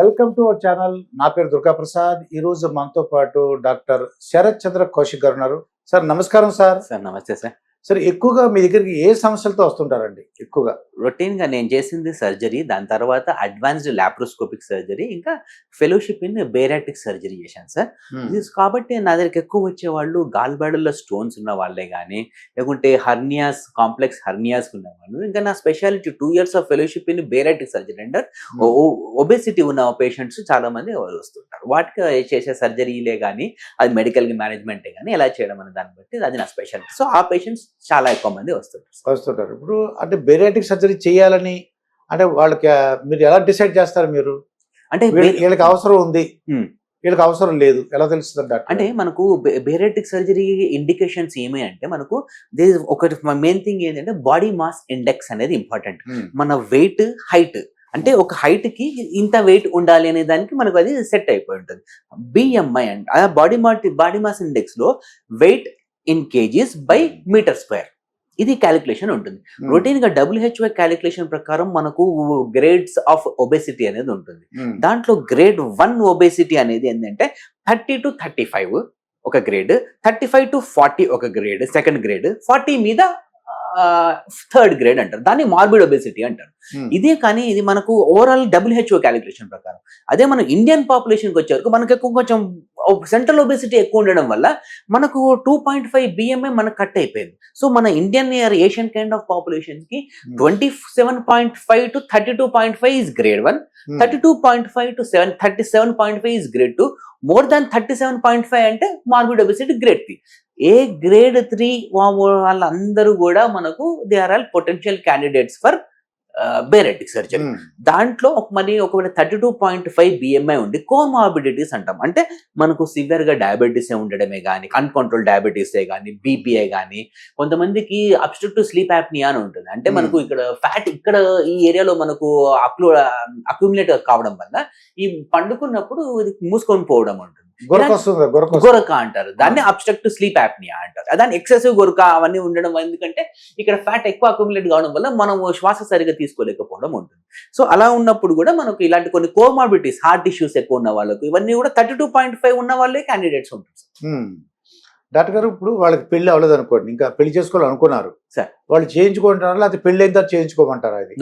Welcome to our channel. నా పేరు దుర్గా ప్రసాద్. ఈ రోజు మనతో పాటు డాక్టర్ శరత్ చంద్ర కౌశిక్ గారు ఉన్నారు. సార్ నమస్కారం సార్. సార్ నమస్తే సార్. సార్ ఎక్కువగా మీ దగ్గరికి ఏ సమస్యలతో వస్తుంటారండి? ఎక్కువగా రొటీన్గా నేను చేసింది సర్జరీ, దాని తర్వాత అడ్వాన్స్డ్ లాప్రోస్కోపిక్ సర్జరీ, ఇంకా ఫెలోషిప్ ఇన్ బేరాటిక్ సర్జరీ చేశాను సార్. ఇది కాబట్టి నా దగ్గరికి ఎక్కువ వచ్చేవాళ్ళు గాల్ బ్లాడర్లో స్టోన్స్ ఉన్న వాళ్ళే కానీ, లేకుంటే హర్నియాస్, కాంప్లెక్స్ హర్నియాస్ ఉన్నవాళ్ళు. ఇంకా నా speciality 2 years of fellowship in bariatric surgery అంటే ఒబేసిటీ ఉన్న పేషెంట్స్ చాలా మంది వస్తుంటారు. వాటికి చేసే సర్జరీలే కానీ, అది మెడికల్ మేనేజ్మెంటే కానీ ఎలా చేయడం అనే దాన్ని బట్టి అది నా స్పెషాలిటీ. సో ఆ పేషెంట్స్ చాలా ఎక్కువ మంది వస్తుంటారు. ఇప్పుడు అంటే బేరాటిక్ సర్జరీ చేయాలని అంటే వాళ్ళకి మీరు ఎలా డిసైడ్ చేస్తారు? మీరు అంటే వీళ్ళకి అవసరం ఉంది, వీళ్ళకి అవసరం లేదు, ఎలా తెలుస్తుంది? అంటే మనకు బేరాటిక్ సర్జరీ ఇండికేషన్స్ ఏమి అంటే, మనకు ఒకటి మెయిన్ థింగ్ ఏంటంటే బాడీ మాస్ ఇండెక్స్ అనేది ఇంపార్టెంట్. మన వెయిట్, హైట్ అంటే ఒక హైట్ కి ఇంత వెయిట్ ఉండాలి అనే దానికి మనకు అది సెట్ అయిపోయి ఉంటుంది. బిఎంఐ అంటే బాడీ మాస్ ఇండెక్స్ లో weight in kgs by metre square, ఇది క్యాలిక్యులేషన్ ఉంటుంది. రొటీన్ గా WHO క్యాలిక్యులేషన్ ప్రకారం మనకు గ్రేడ్స్ ఆఫ్ ఒబేసిటీ అనేది ఉంటుంది. దాంట్లో గ్రేడ్ 1 ఒబేసిటీ అనేది ఏంటంటే 30 to 35 ఒక గ్రేడ్, 35 to 40 ఒక గ్రేడ్, సెకండ్ గ్రేడ్, 40 మీద థర్డ్ గ్రేడ్ అంటారు. దాన్ని మార్బిడ్ ఒబేసిటీ అంటారు. ఇదే కానీ ఇది మనకు ఓవరాల్ WHO క్యాలిక్యులేషన్ ప్రకారం. అదే మన ఇండియన్ పాపులేషన్కి వచ్చేవరకు మనకు ఎక్కువ కొంచెం సెంట్రల్ ఒబేసిటీ ఎక్కువ ఉండడం వల్ల మనకు 2.5 BMI మనకు కట్ అయిపోయింది. సో మన Indian Asian kind of population కి 27.5 to 32.5 is grade 1, 32.5 to 37.5 is grade 2, more than 37.5 అంటే మార్బిడ్ ఒబేసిటీ గ్రేడ్ 3. ఏ గ్రేడ్ 3 వాళ్ళందరూ కూడా మనకు they are all potential candidates for bariatric surgery. దాంట్లో మరి ఒకవేళ 32.5 BMI ఉండి కోమార్బిడిటీస్ అంటాం, అంటే మనకు సివియర్ గా డయాబెటీస్ ఉండడమే కానీ, అన్కంట్రోల్ డయాబెటీసే కానీ, బీపీఏ కానీ, కొంతమందికి అబ్స్ట్రక్టివ్ స్లీప్ యాప్నియా అని ఉంటుంది. అంటే మనకు ఇక్కడ ఫ్యాట్ ఇక్కడ ఈ ఏరియాలో మనకు అక్యుములేట్ కావడం వల్ల ఈ పండుకున్నప్పుడు ఇది మూసుకొని పోవడం ఉంటుంది. గొరక అంటారు దాన్ని, అబ్స్ట్రక్టివ్ స్లీప్ యాప్నియా అంటారు. దాన్ని ఎక్సెసివ్ గొరక అవన్నీ ఉండడం, ఎందుకంటే ఇక్కడ ఫ్యాట్ ఎక్కువ అక్యుములేట్ కావడం వల్ల మనం శ్వాస సరిగా తీసుకోలేకపోవడం ఉంటుంది. సో అలా ఉన్నప్పుడు కూడా మనకు ఇలాంటి కొన్ని కోమార్బిడిటీస్, హార్ట్ ఇష్యూస్ ఎక్కువ ఉన్న వాళ్ళకు ఇవన్నీ కూడా 32.5 ఉన్న వాళ్ళే క్యాండిడేట్స్ ఉంటారు. డాక్టర్ గారు, ఇప్పుడు వాళ్ళకి పెళ్లి అవ్వలేదు అనుకోండి, ఇంకా పెళ్లి చేసుకోవాలనుకున్నారు సార్, వాళ్ళు చేయించుకుంటారా లేకపోతే పెళ్లి అయిన తర్వాత చేయించుకోమంటారా? అది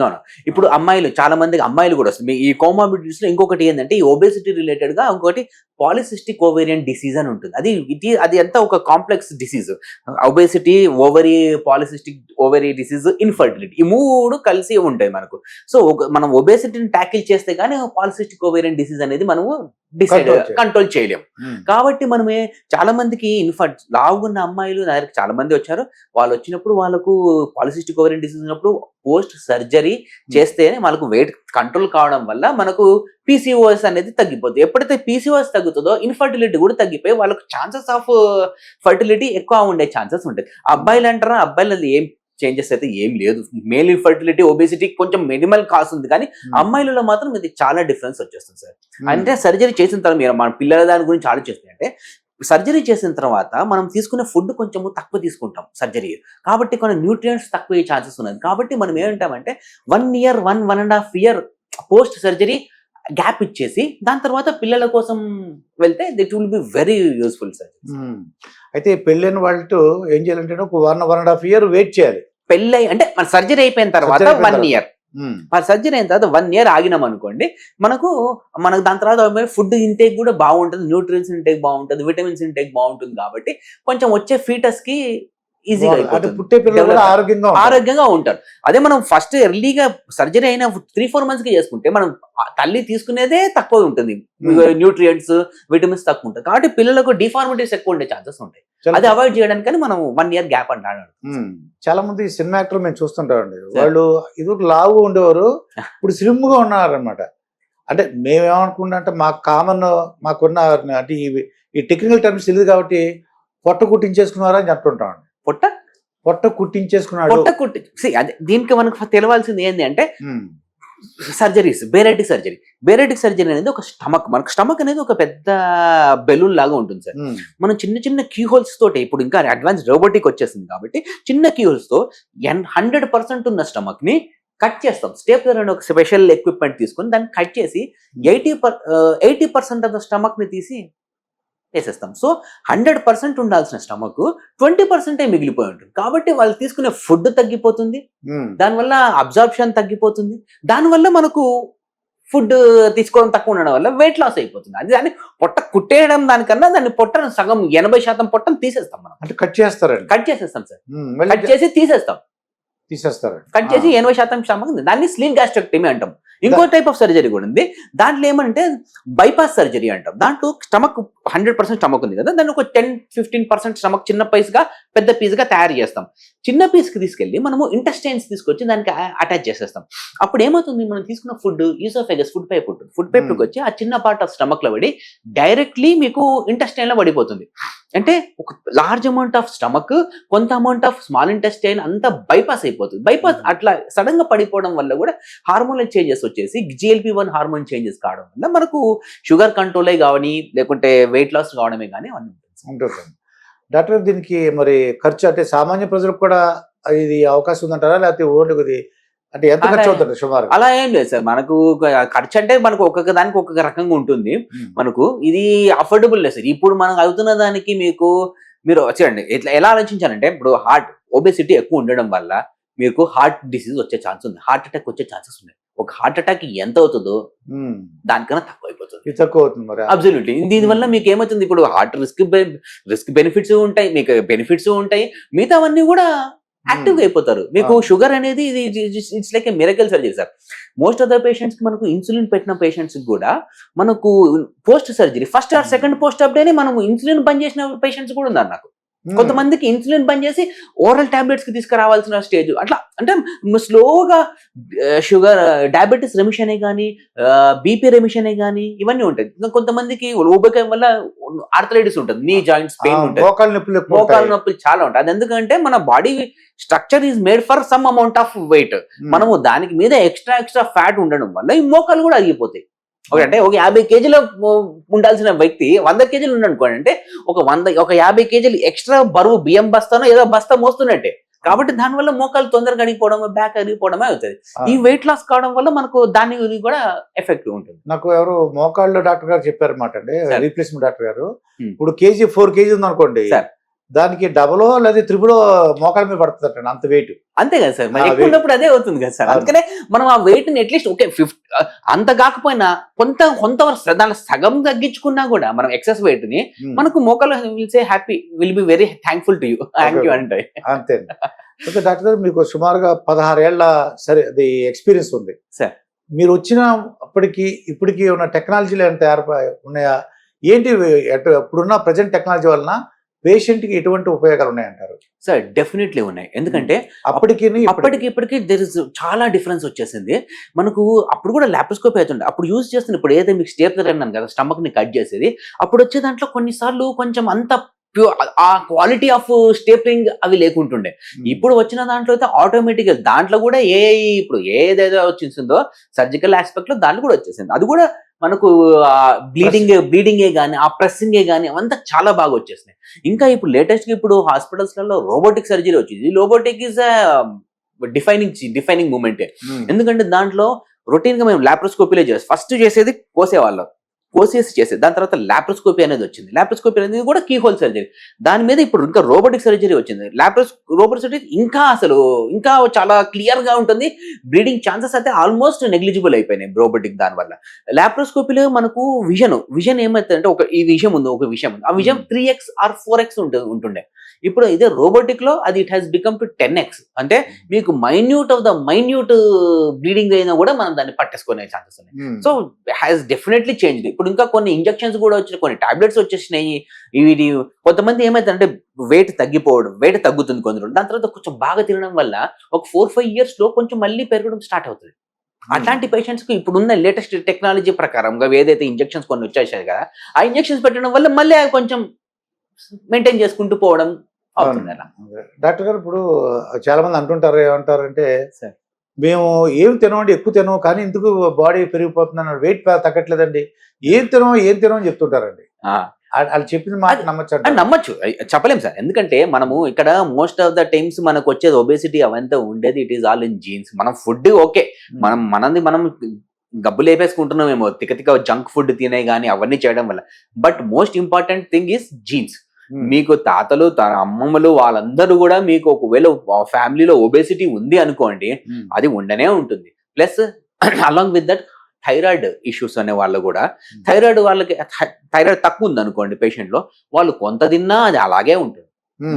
ఇప్పుడు అమ్మాయిలు, చాలా మందికి అమ్మాయిలు కూడా వస్తుంది. ఈ కోమార్బిడిటీస్ లో ఇంకొకటి ఏంటంటే ఈ ఒబేసిటీ రిలేటెడ్ గా ఇంకొకటి పాలిసిస్టిక్ ఓవేరియన్ డిసీజ్ అని ఉంటుంది. అది అంతా ఒక complex disease. Obesity, ovary, polycystic ovary disease, infertility, ఈ 3 కలిసి ఉంటాయి మనకు. సో మనం ఒబేసిటీని ట్యాకిల్ చేస్తే కానీ పాలిసిస్టిక్ ఓవేరియన్ డిసీజ్ అనేది మనము కంట్రోల్ చేయలేము. కాబట్టి మనమే చాలా మందికి లావున్న అమ్మాయిలు నా దగ్గరికి చాలా మంది వచ్చారు. వాళ్ళు వచ్చినప్పుడు వాళ్ళకు పాలిసిస్టిక్ ఓవేరియన్ డిసీజ్ ఉన్నప్పుడు పోస్ట్ సర్జరీ చేస్తే వాళ్ళకు వెయిట్ కంట్రోల్ కావడం వల్ల మనకు PCOS అనేది తగ్గిపోతుంది. ఎప్పుడైతే PCOS తగ్గుతుందో ఇన్ఫర్టిలిటీ కూడా తగ్గిపోయి వాళ్ళకు ఛాన్సెస్ ఆఫ్ ఫర్టిలిటీ ఎక్కువ ఉండే ఛాన్సెస్ ఉంటాయి. అబ్బాయిలు అంటారా, అబ్బాయిలు ఏం చేంజెస్ అయితే ఏం లేదు. మేల్ ఇన్ఫర్టిలిటీ, ఒబేసిటీ కొంచెం మినిమల్ కాస్ట్ ఉంది, కానీ అమ్మాయిలలో మాత్రం ఇది చాలా డిఫరెన్స్ వచ్చేస్తుంది సార్. అంటే సర్జరీ చేసిన తర్వాత మీరు మన పిల్లల దాని గురించి ఆలోచిస్తే, అంటే సర్జరీ చేసిన తర్వాత మనం తీసుకునే ఫుడ్ కొంచెం తక్కువ తీసుకుంటాం సర్జరీ, కాబట్టి కొన్ని న్యూట్రియంట్స్ తక్కువ ఛాన్సెస్ ఉన్నది. కాబట్టి మనం ఏమంటామంటే 1 year, 1.5 year post surgery gap ఇచ్చేసి దాని తర్వాత పిల్లల కోసం వెళ్తే that will be very useful sir. అయితే పెళ్ళైన వాళ్ళతో ఏం చేయాలంటే ఒక 1.5 year వెయిట్ చేయాలి. పెళ్ళి అంటే మన సర్జరీ అయిపోయిన తర్వాత 1 year, సర్జరీ అయిన తర్వాత 1 year ఆగినాం అనుకోండి, మనకు దాని తర్వాత ఫుడ్ ఇంటేక్ కూడా బాగుంటుంది, న్యూట్రియన్స్ ఇంటేక్ బాగుంటుంది, విటమిన్స్ ఇంటేక్ బాగుంటుంది. కాబట్టి కొంచెం వచ్చే ఫీటస్ కి ఈజీగా ఆరోగ్యంగా ఉంటారు. అదే మనం ఫస్ట్ ఎర్లీగా సర్జరీ అయిన 3-4 months కి చేసుకుంటే మనం తల్లి తీసుకునేదే తక్కువ ఉంటుంది, న్యూట్రియంట్స్, విటమిన్స్ తక్కువ ఉంటాయి. కాబట్టి పిల్లలకు డిఫార్మిటీస్ ఎక్కువ ఉండే ఛాన్సెస్ ఉంటాయి. అది అవాయిడ్ చేయడానికి మనం 1 year గ్యాప్ అంటాడు. చాలా మంది సినిమా యాక్టర్లు మేము చూస్తుంటామండి, వాళ్ళు ఇది లావు ఉండేవారు, ఇప్పుడు స్లిమ్ గా ఉన్నారనమాట. అంటే మేమేమనుకుంటా అంటే మాకున్న అంటే ఈ టెక్నికల్ టర్మ్స్ తెలియదు కాబట్టి పొట్ట కుట్టించేసుకున్నారా అని చెప్తుంటామండి. పొట్ట కుట్టించేసుకున్నాడు. అదే దీనికి మనకు తెలవాల్సింది ఏంటి అంటే సర్జరీస్, బేరాటిక్ సర్జరీ అనేది ఒక మనకు స్టమక్ అనేది ఒక పెద్ద బెలూన్ లాగా ఉంటుంది సార్. మనం చిన్న కీ హోల్స్ తోటి, ఇప్పుడు ఇంకా అడ్వాన్స్ రోబోటిక్ వచ్చేసింది కాబట్టి చిన్న కీ హోల్స్ తో 100% ఉన్న స్టమక్ ని కట్ చేస్తాం. స్టేప్లర్ అనే ఒక స్పెషల్ ఎక్విప్మెంట్ తీసుకొని దాన్ని కట్ చేసి 80% ఆఫ్ ద స్టమక్ ని తీసి వేసేస్తాం. సో 100% ఉండాల్సిన స్టమక్ 20% మిగిలిపోయి ఉంటుంది. కాబట్టి వాళ్ళు తీసుకునే ఫుడ్ తగ్గిపోతుంది, దానివల్ల అబ్జార్ప్షన్ తగ్గిపోతుంది, దానివల్ల మనకు ఫుడ్ తీసుకోవడం తక్కువ ఉండడం వల్ల వెయిట్ లాస్ అయిపోతుంది. అది దాన్ని పొట్ట కుట్టేయడం దానికన్నా దాన్ని పొట్టను సగం 80% పొట్టను తీసేస్తాం మనం. అంటే కట్ చేస్తారండి. కట్ చేసేస్తాం సార్, కట్ చేసి తీసేస్తాం. కట్ చేసి 80% స్టమక్ దాన్ని స్లిమ్ గ్యాస్ట్రెక్టమీ అంటాం. ఇంకో టైప్ ఆఫ్ సర్జరీ కూడా ఉంది. దాంట్లో ఏమంటే బైపాస్ సర్జరీ అంటాం. దాంట్లో స్టమక్ 100% స్టమక్ ఉంది కదా, దాన్ని ఒక 10-15% స్టమక్ చిన్న పీస్గా పెద్ద పీస్గా తయారు చేస్తాం. చిన్న పీస్కి తీసుకెళ్ళి మనము ఇంటెస్టైన్స్ తీసుకొచ్చి దానికి అటాచ్ చేసేస్తాం. అప్పుడు ఏమవుతుంది, మనం తీసుకున్న ఫుడ్ ఈసోఫేగస్ ఫుడ్ పైప్ ఉంటుంది, ఫుడ్ పైప్కి వచ్చి ఆ చిన్న పార్ట్ ఆఫ్ స్టమక్లో పడి డైరెక్ట్లీ మీకు ఇంటెస్టైన్లో పడిపోతుంది. అంటే ఒక లార్జ్ అమౌంట్ ఆఫ్ స్టమక్, కొంత అమౌంట్ ఆఫ్ స్మాల్ ఇంటెస్టైన్ అంతా బైపాస్ అయిపోతుంది. బైపాస్ అట్లా సడన్ గా పడిపోవడం వల్ల కూడా హార్మోనల్ చేంజెస్ వచ్చేసి GLP-1 హార్మోన్ చేంజెస్ కావడం వల్ల మనకు షుగర్ కంట్రోలే కానీ లేకుంటే వెయిట్ లాస్ కావడమే కానీ అవన్నీ ఉంటుంది. డాక్టర్ దీనికి మరి ఖర్చు అంటే సామాన్య ప్రజలకు కూడా ఇది అవకాశం ఉందంటారా, లేకపోతే ఓన్లీ అంటే ఎంత ఖర్చు అవుతుంది సుమారు? అలా ఏం లేదు సార్, మనకు ఖర్చు అంటే మనకు ఒక్కొక్క దానికి ఒక్కొక్క రకంగా ఉంటుంది. మనకు ఇది అఫోర్డబుల్ లేదు సార్. ఇప్పుడు మనం అవుతున్న దానికి మీరు చూడండి ఎలా ఆలోచించాలంటే, ఇప్పుడు ఒబేసిటీ ఎక్కువ ఉండడం వల్ల మీకు హార్ట్ డిసీజ్ వచ్చే ఛాన్స్ ఉంది, హార్ట్ అటాక్ వచ్చే ఛాన్సెస్ ఉన్నాయి. ఒక హార్ట్ అటాక్ ఎంత అవుతుందో దానికన్నా తక్కువ అయిపోతుంది. తక్కువ అవుతుంది మరి. అబ్సల్యూట్లీ. దీనివల్ల మీకు ఏమవుతుంది, ఇప్పుడు హార్ట్ రిస్క్ బెనిఫిట్స్ ఉంటాయి, మీకు బెనిఫిట్స్ ఉంటాయి, మిగతావన్నీ కూడా యాక్టివ్గా అయిపోతారు. మీకు షుగర్ అనేది it's like a miracle surgery sir. Most of the patients మనకు ఇన్సులిన్ పెట్టిన పేషెంట్స్ కూడా మనకు post surgery first or second post op డేనే మనం ఇన్సులిన్ బంద్ చేసిన పేషెంట్స్ కూడా ఉన్నారు నాకు. కొంతమందికి ఇన్సులిన్ బంద్ చేసి ఓరల్ టాబ్లెట్స్ కి తీసుకురావాల్సిన స్టేజ్ అట్లా. అంటే స్లోగా షుగర్ డయాబెటీస్ రెమిషన్ కానీ బీపీ రెమిషన్ కానీ ఇవన్నీ ఉంటాయి. ఇంకా కొంతమందికి ఊబకాయం వల్ల ఆర్థరైటిస్ ఉంటుంది, నీ జాయింట్స్ పెయిన్ ఉంటుంది, మోకాళ్ళ నొప్పులు చాలా ఉంటాయి. అది ఎందుకంటే మన body structure is made for some amount of weight. మనము దానికి మీద ఎక్స్ట్రా ఫ్యాట్ ఉండడం వల్ల ఈ మోకాలు కూడా అరిగిపోతాయి. అంటే ఒక 50 కేజీలు ఉండాల్సిన వ్యక్తి 100 కేజీలు ఉండనుకోండి, అంటే ఒక 50 కేజీలు ఎక్స్ట్రా బరువు బియ్యం బస్తానో ఏదో బస్తా మోస్తున్నట్టే. కాబట్టి దానివల్ల మోకాలు తొందరగా అడిగిపోవడం, బ్యాక్ అరిగిపోవడమే అవుతుంది. ఈ వెయిట్ లాస్ కావడం వల్ల మనకు దాని కూడా ఎఫెక్టివ్ ఉంటుంది. నాకు ఎవరు మోకాళ్ళు డాక్టర్ గారు చెప్పారు అన్నమాట అండి, రీప్లేస్మెంట్ డాక్టర్ గారు. ఇప్పుడు 4 కేజీ ఉంది అనుకోండి, దానికి డబుల్ లేదా ట్రిపుల్ మోకాళ్ళ మీద పడుతుంది అంత వెయిట్. అంతే కదా సార్, మరి ఎక్కువ ఉన్నప్పుడు అదే అవుతుంది కదా సార్. అందుకనే మనం ఆ వెయిట్ ని అట్లీస్ట్ ఓకే 50 అంత కాకపోయినా కొంతవరకు దాని సగం తగ్గించుకున్నా కూడా మనం ఎక్సెస్ వెయిట్ ని మనకు మోకాలు will say happy, will be very thankful to you అంటే. అంతే. ఓకే డాక్టర్ గారు, మీకు సుమారుగా 16 ఏళ్ల సరే అది ఎక్స్పీరియన్స్ ఉంది సార్. మీరు వచ్చిన అప్పటికి ఇప్పటికి ఉన్న టెక్నాలజీలు ఎంత ఉన్నాయా ఏంటి? ఇప్పుడున్న ప్రజెంట్ టెక్నాలజీ వలన పేషెంట్ కి ఎటువంటి ఉపయోగాలు ఉన్నాయంటారు? సార్ డెఫినెట్లీ ఉన్నాయి. ఎందుకంటే అప్పటికి ఇప్పటికి దెర్ ఇస్ చాలా డిఫరెన్స్ వచ్చేసింది. మనకు అప్పుడు కూడా లాప్రోస్కోపీ అవుతుండే, అప్పుడు యూజ్ చేస్తుంది. ఇప్పుడు ఏదైతే మీకు స్టేప్లర్ అన్నాను కదా, స్టమక్ ని కట్ చేసేది, అప్పుడు వచ్చే దాంట్లో కొన్నిసార్లు కొంచెం అంత ఆ క్వాలిటీ ఆఫ్ స్టేప్లింగ్ అవి లేకుంటుండే. ఇప్పుడు వచ్చిన దాంట్లో అయితే ఆటోమేటిక్, దాంట్లో కూడా ఇప్పుడు ఏదైతే వచ్చిందో సర్జికల్ ఆస్పెక్ట్ లో దాంట్లో కూడా వచ్చేసింది. అది కూడా మనకు బ్లీడింగే కానీ ఆ ప్రెస్సింగే కానీ అవంతా చాలా బాగా వచ్చేసినాయి. ఇంకా ఇప్పుడు లేటెస్ట్ గా ఇప్పుడు హాస్పిటల్స్ లలో రోబోటిక్ సర్జరీ వచ్చింది. రోబోటిక్ ఈజ్ డిఫైనింగ్ మూమెంటే. ఎందుకంటే దాంట్లో రొటీన్ గా మేము లాప్రోస్కోపీలో ఫస్ట్ చేసేది కోసేసి చేసేది, దాని తర్వాత లాప్రోస్కోపీ అనేది వచ్చింది. లాప్రోస్కోపీ అనేది కూడా కీ హోల్ సర్జరీ. దాని మీద ఇప్పుడు ఇంకా రోబోటిక్ సర్జరీ వచ్చింది. రోబోటిక్ సర్జరీ ఇంకా చాలా క్లియర్ గా ఉంటుంది. బ్లీడింగ్ ఛాన్సెస్ అయితే ఆల్మోస్ట్ నెగ్లిజిబుల్ అయిపోయినాయి రోబోటిక్ దానివల్ల. లాప్రోస్కోపీలో మనకు విజన్ ఏమైతుందంటే ఈ విషయం ఉంది, ఆ విజయం 3x or 4x ఉంటుండే. ఇప్పుడు ఇదే రోబోటిక్ లో అది it has become to 10x. అంటే మీకు minute of the minute bleeding అయినా కూడా మనం దాన్ని పట్టేసుకునే ఛాన్సెస్ ఉన్నాయి. So has definitely changed. ఇప్పుడు ఇంకా కొన్ని ఇంజెక్షన్స్ కూడా వచ్చినాయి, కొన్ని టాబ్లెట్స్ వచ్చేసినాయి. ఇవి కొంతమంది ఏమైతుందంటే వెయిట్ తగ్గుతుంది కొందరు, దాని తర్వాత కొంచెం బాగా తినడం వల్ల ఒక 4-5 years లో కొంచెం మళ్ళీ పెరగడం స్టార్ట్ అవుతుంది. అట్లాంటి పేషెంట్స్ కి ఇప్పుడున్న లేటెస్ట్ టెక్నాలజీ ప్రకారంగా ఏదైతే ఇంజెక్షన్స్ కొన్ని వచ్చేసాయి కదా, ఆ ఇంజెక్షన్స్ పెట్టడం వల్ల మళ్ళీ కొంచెం మెయింటైన్ చేసుకుంటూ పోవడం అవుతుంది. డాక్టర్ గారు, ఇప్పుడు చాలా మంది అంటుంటారు, ఏమంటారంటే మేము ఏం తినమండి, ఎక్కువ తినం కానీ ఎందుకు బాడీ పెరిగిపోతుంది అన్నాడు, వెయిట్ తగ్గట్లేదండి, ఏం తినం అని చెప్తుంటారండి. వాళ్ళు చెప్పిన మాట నమ్మచ్చు అని నమ్మచ్చు, చెప్పలేం సార్. ఎందుకంటే మనము ఇక్కడ మోస్ట్ ఆఫ్ ద టైమ్స్ మనకు వచ్చేది ఒబేసిటీ అవంతా ఉండేది it is all in jeans. మనం ఫుడ్ ఓకే, మనం గబ్బు లేపేసుకుంటున్నామేమో తిక్క జంక్ ఫుడ్ తినే కానీ అవన్నీ చేయడం వల్ల. But most important thing is jeans. మీకు తాతలు అమ్మమ్మలు వాళ్ళందరూ కూడా మీకు ఒకవేళ ఫ్యామిలీలో ఒబేసిటీ ఉంది అనుకోండి, అది ఉండనే ఉంటుంది. Plus along with that thyroid issues అనే వాళ్ళు కూడా, వాళ్ళకి థైరాయిడ్ తక్కువ ఉంది అనుకోండి పేషెంట్ లో, వాళ్ళు కొంత తిన్నా అది అలాగే ఉంటుంది.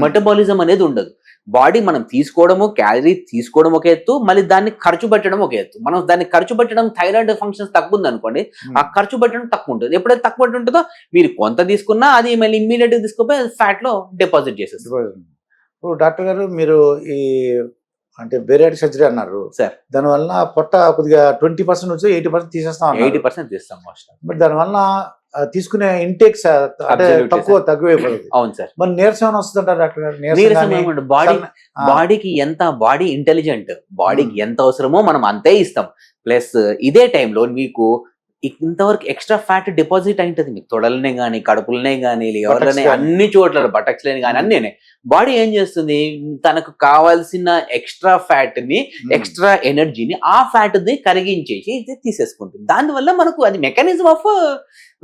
మెటబాలిజం అనేది ఉండదు. బాడీ మనం తీసుకోవడము, క్యాలరీ తీసుకోవడం ఒక ఎత్తు, మళ్ళీ దాన్ని ఖర్చు పెట్టడం ఒక ఎత్తు. మనం దాన్ని ఖర్చు పెట్టడం, థైరాయిడ్ ఫంక్షన్స్ తక్కువ ఉంది అనుకోండి, ఆ ఖర్చు పెట్టడం తక్కువ ఉంటుంది. ఎప్పుడైతే తక్కువ ఉంటుందో మీరు కొంత తీసుకున్నా అది మళ్ళీ ఇమ్మీడియట్ గా తీసుకుపోయి ఫ్యాట్ లో డిపాజిట్ చేసేస్తారు. డాక్టర్ గారు, మీరు ఈ అంటే బేరియాట్రిక్ సర్జరీ అన్నారు సార్, దానివల్ల పొట్ట కొద్దిగా 20% నుంచి 80% తీసేస్తాం. 80% తీస్తాం మోస్ట్. బట్ దానివల్ల తీసుకునే ఇంటేక్స్ తక్కువైపోతుంది. అవును సార్. మరి నీరసం వస్తుందంటారు డాక్టర్ గారు? నీరసం బాడీకి బాడీ ఇంటెలిజెంట్, బాడీకి ఎంత అవసరమో మనం అంతే ఇస్తాం. ప్లస్ ఇదే టైంలో మీకు ఇంతవరకు ఎక్స్ట్రా ఫ్యాట్ డిపాజిట్ అయింటది మీకు తొడలనే గానీ, కడుపులనే గానీ, ఎవరినే అన్ని చోట్ల బటక్స్ లేని కానీ అన్నీ. బాడీ ఏం చేస్తుంది, తనకు కావాల్సిన ఎక్స్ట్రా ఫ్యాట్ ని, ఎక్స్ట్రా ఎనర్జీని ఆ ఫ్యాట్ ని కరిగించేసి తీసేసుకుంటుంది. దానివల్ల మనకు అది మెకానిజం ఆఫ్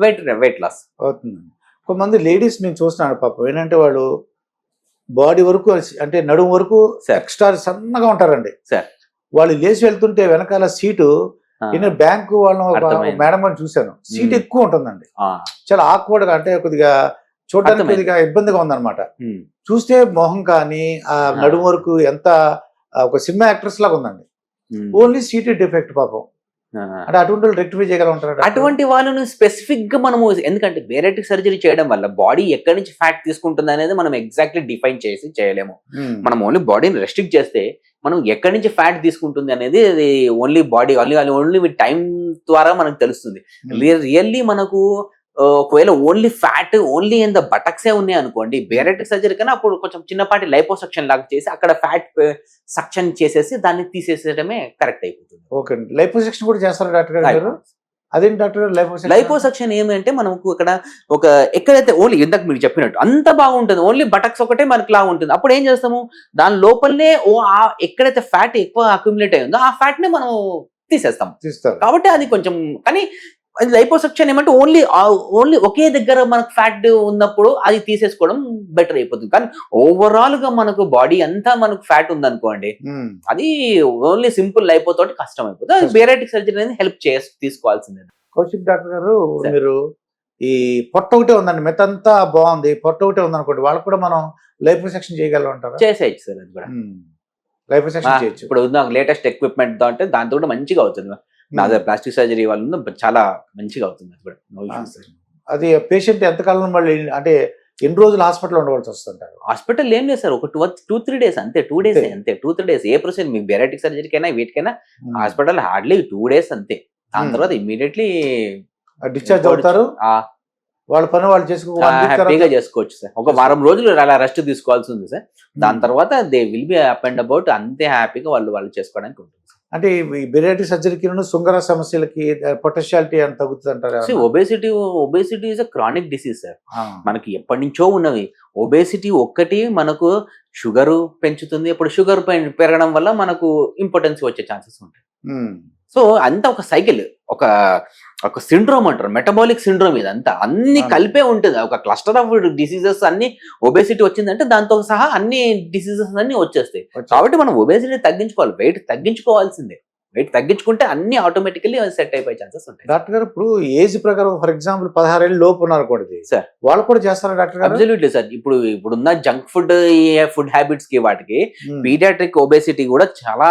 వెయిట్ లాస్ అవుతుంది. కొంతమంది లేడీస్ నేను చూస్తున్నాను పాపం, ఏంటంటే వాళ్ళు బాడీ వరకు అంటే నడుము వరకు ఎక్స్ట్రా సన్నగా ఉంటారండి సార్. వాళ్ళు లేచి వెళ్తుంటే వెనకాల సీటు, నేను బ్యాంకు వాళ్ళ మేడం అని చూశాను, సీట్ ఎక్కువ ఉంటుందండి. చాలా ఆక్వర్డ్ గా, అంటే కొద్దిగా చూడడానికి కొద్దిగా ఇబ్బందిగా ఉందన్నమాట. చూస్తే మొహం కానీ ఆ నడుము వరకు ఎంత ఒక సినిమా యాక్ట్రెస్ లాగా ఉందండి. ఓన్లీ సీట్ డిఫెక్ట్ పాపం. అంటే అటువంటి వాళ్ళు రెక్టిఫై చేయగలంటారు? అటువంటి వాళ్ళను స్పెసిఫిక్ గా మనము, ఎందుకంటే బేరియాట్రిక్ సర్జరీ చేయడం వల్ల బాడీ ఎక్కడి నుంచి ఫ్యాట్ తీసుకుంటుంది అనేది మనం ఎగ్జాక్ట్లీ డిఫైన్ చేసి చేయలేము. మనం ఓన్లీ బాడీని రెస్ట్రిక్ట్ చేస్తే మనం ఎక్కడి నుంచి ఫ్యాట్ తీసుకుంటుంది అనేది అది only body only with time ద్వారా మనకు తెలుస్తుంది. రియల్లీ మనకు ఒకవేళ only fat only in the బటక్సే ఉన్నాయి అనుకోండి, బేరియాట్రిక్ సర్జరీ కన్నా అప్పుడు కొంచెం చిన్నపాటి లైపోసక్షన్ లాగా చేసి అక్కడ ఫ్యాట్ సక్షన్ చేసేసి దాన్ని తీసేసేయడమే కరెక్ట్ అయిపోతుంది. ఓకే, లైపోసక్షన్ కూడా చేస్తారు డాక్టర్ గారు? అదేంటి డాక్టర్ గారు లైపోసక్షన్ ఏమంటే మనకు ఇక్కడ ఎక్కడైతే ఓన్లీ ఇందాక మీరు చెప్పినట్టు అంత బాగుంటుంది, ఓన్లీ బటక్స్ ఒకటే మనకు లాగా ఉంటుంది. అప్పుడు ఏం చేస్తాము, దాని లోపలనే ఎక్కడైతే ఫ్యాట్ ఎక్కువ అక్యుములేట్ అయి ఉందో ఆ ఫ్యాట్ ని మనం తీసేస్తాం. కాబట్టి అది కొంచెం, కానీ అది లైపోసక్షన్ ఏమంటే ఓన్లీ ఒకే దగ్గర మనకు ఫ్యాట్ ఉన్నప్పుడు అది తీసేసుకోవడం బెటర్ అయిపోతుంది. కానీ ఓవరాల్ గా మనకు బాడీ అంతా మనకు ఫ్యాట్ ఉందనుకోండి, అది ఓన్లీ సింపుల్ లైపోతోటి కష్టం అయిపోతుంది. అది బేరియాట్రిక్ సర్జరీ అనేది హెల్ప్ తీసుకోవాల్సిందే. కౌశిక్ డాక్టర్ గారు, మీరు ఈ పొట్ట ఒకటే ఉందండి, మెతంతా బాగుంది, పొట్ట ఒకటే ఉందనుకోండి, వాళ్ళకి కూడా మనం లైపోసక్షన్ చేయగలం అంటారా? చేసేయచ్చు సార్, అది కూడా లైపోసక్షన్ చేయొచ్చు. ఇప్పుడు లేటెస్ట్ ఎక్విప్మెంట్ తో అంటే దాంతో కూడా మంచిగా అవుతుంది. ప్లాస్టిక్ సర్జరీ వాళ్ళు చాలా మంచిగా అవుతుంది. అది పేషెంట్ ఎంతకాలం మళ్ళీ అంటే ఎన్ని రోజులు హాస్పిటల్ ఉండవలసి వస్తుంటారు? హాస్పిటల్ ఏం లేదు సార్, ఒక 2-3 days అంతే. 2 days అంతే, 2-3 days. ఏ ప్రొసీజర్ మీకు బేరియాట్రిక్ సర్జరీకైనా వీటికైనా హాస్పిటల్ హార్డ్లీ 2 days అంతే. దాని తర్వాత ఇమ్మీడియట్లీ డిశ్చార్జ్ అవుతారు. వాళ్ళ పని వాళ్ళు హ్యాపీగా చేసుకోవచ్చు సార్. ఒక వారం రోజులు అలా రెస్ట్ తీసుకోవాల్సి ఉంది సార్. దాని తర్వాత they will be up and about, అంతే హ్యాపీగా వాళ్ళు చేసుకోవడానికి ఉంటుంది. అంటే ఈ బేరియాట్రిక్ సర్జరీకి సుంగర సమస్యలకి పొటెన్షియాలిటీ అని తగ్గుతుంది అంటారు? Obesity is a chronic disease sir. మనకి ఎప్పటి నుంచో ఉన్నవి. ఒబేసిటీ ఒక్కటి మనకు షుగర్ పెంచుతుంది. ఇప్పుడు షుగర్ పెరగడం వల్ల మనకు ఇంపార్టెన్స్ వచ్చే ఛాన్సెస్ ఉంటాయి. సో అంతా ఒక సైకిల్, ఒక సిండ్రోమ్ అంటారు, మెటబాలిక్ సిండ్రోమ్. ఇదంతా అన్ని కలిపే ఉంటుంది, ఒక క్లస్టర్ ఆఫ్ డిసీజెస్. అన్ని ఒబేసిటీ వచ్చిందంటే దాంతో సహా అన్ని డిసీజెస్ అన్ని వచ్చేస్తాయి. కాబట్టి మనం ఒబేసిటీ తగ్గించుకోవాలి, వెయిట్ తగ్గించుకోవాల్సిందే. వెయిట్ తగ్గించుకుంటే అన్ని ఆటోమేటికల్లీ సెట్ అయిపోయే ఛాన్సెస్ ఉంటాయి. డాక్టర్ గారు, ఇప్పుడు ఏజ్ ప్రకారం ఫర్ ఎగ్జాంపుల్ 16 ఏళ్ళ లోపు ఉన్నారు కూడా సార్, వాళ్ళు కూడా చేస్తారా డాక్టర్ గారు? Absolutely sir. ఇప్పుడున్న జంక్ ఫుడ్ హ్యాబిట్స్ కి వాటికి పీడియాట్రిక్ ఒబేసిటీ కూడా చాలా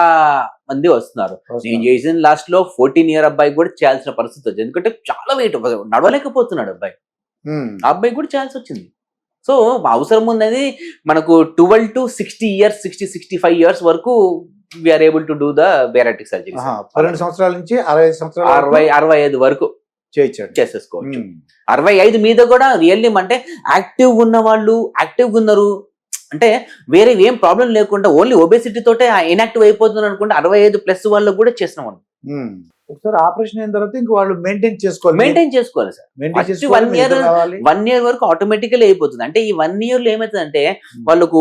మంది వస్తున్నారు. నేను చేసిన లాస్ట్ లో 14 year అబ్బాయి కూడా చేయాల్సిన పరిస్థితి వచ్చింది. ఎందుకంటే చాలా వెయిట్, నడవలేకపోతున్నాడు అబ్బాయి. ఆ అబ్బాయి కూడా చేయాల్సి వచ్చింది. సో అవసరం ఉన్నది మనకు 12 to 60 years, 60-65 years వరకు we are able to do the bariatric surgery. 12 సంవత్సరాల నుంచి 65 సంవత్సరాలు, 65 వరకు చేసేసుకోవచ్చు. 65 మీద కూడా రియల్లీ అంటే యాక్టివ్ ఉన్న వాళ్ళు, యాక్టివ్గా ఉన్నారు, అంటే వేరే ఏం ప్రాబ్లం లేకుండా ఓన్లీ ఒబేసిటీ తోటే ఇనాక్టివ్ అయిపోతుంది అనుకుంటే 65+ వాళ్ళకు కూడా చేసినాం. ఒకసారి ఆపరేషన్ అయిన తర్వాత ఇంకా వాళ్ళు మెయింటైన్ చేసుకోవాలి సార్. First 1 year వరకు ఆటోమేటికల్ అయిపోతుంది. అంటే ఈ 1 year లో ఏమవుతుందంటే వాళ్ళకు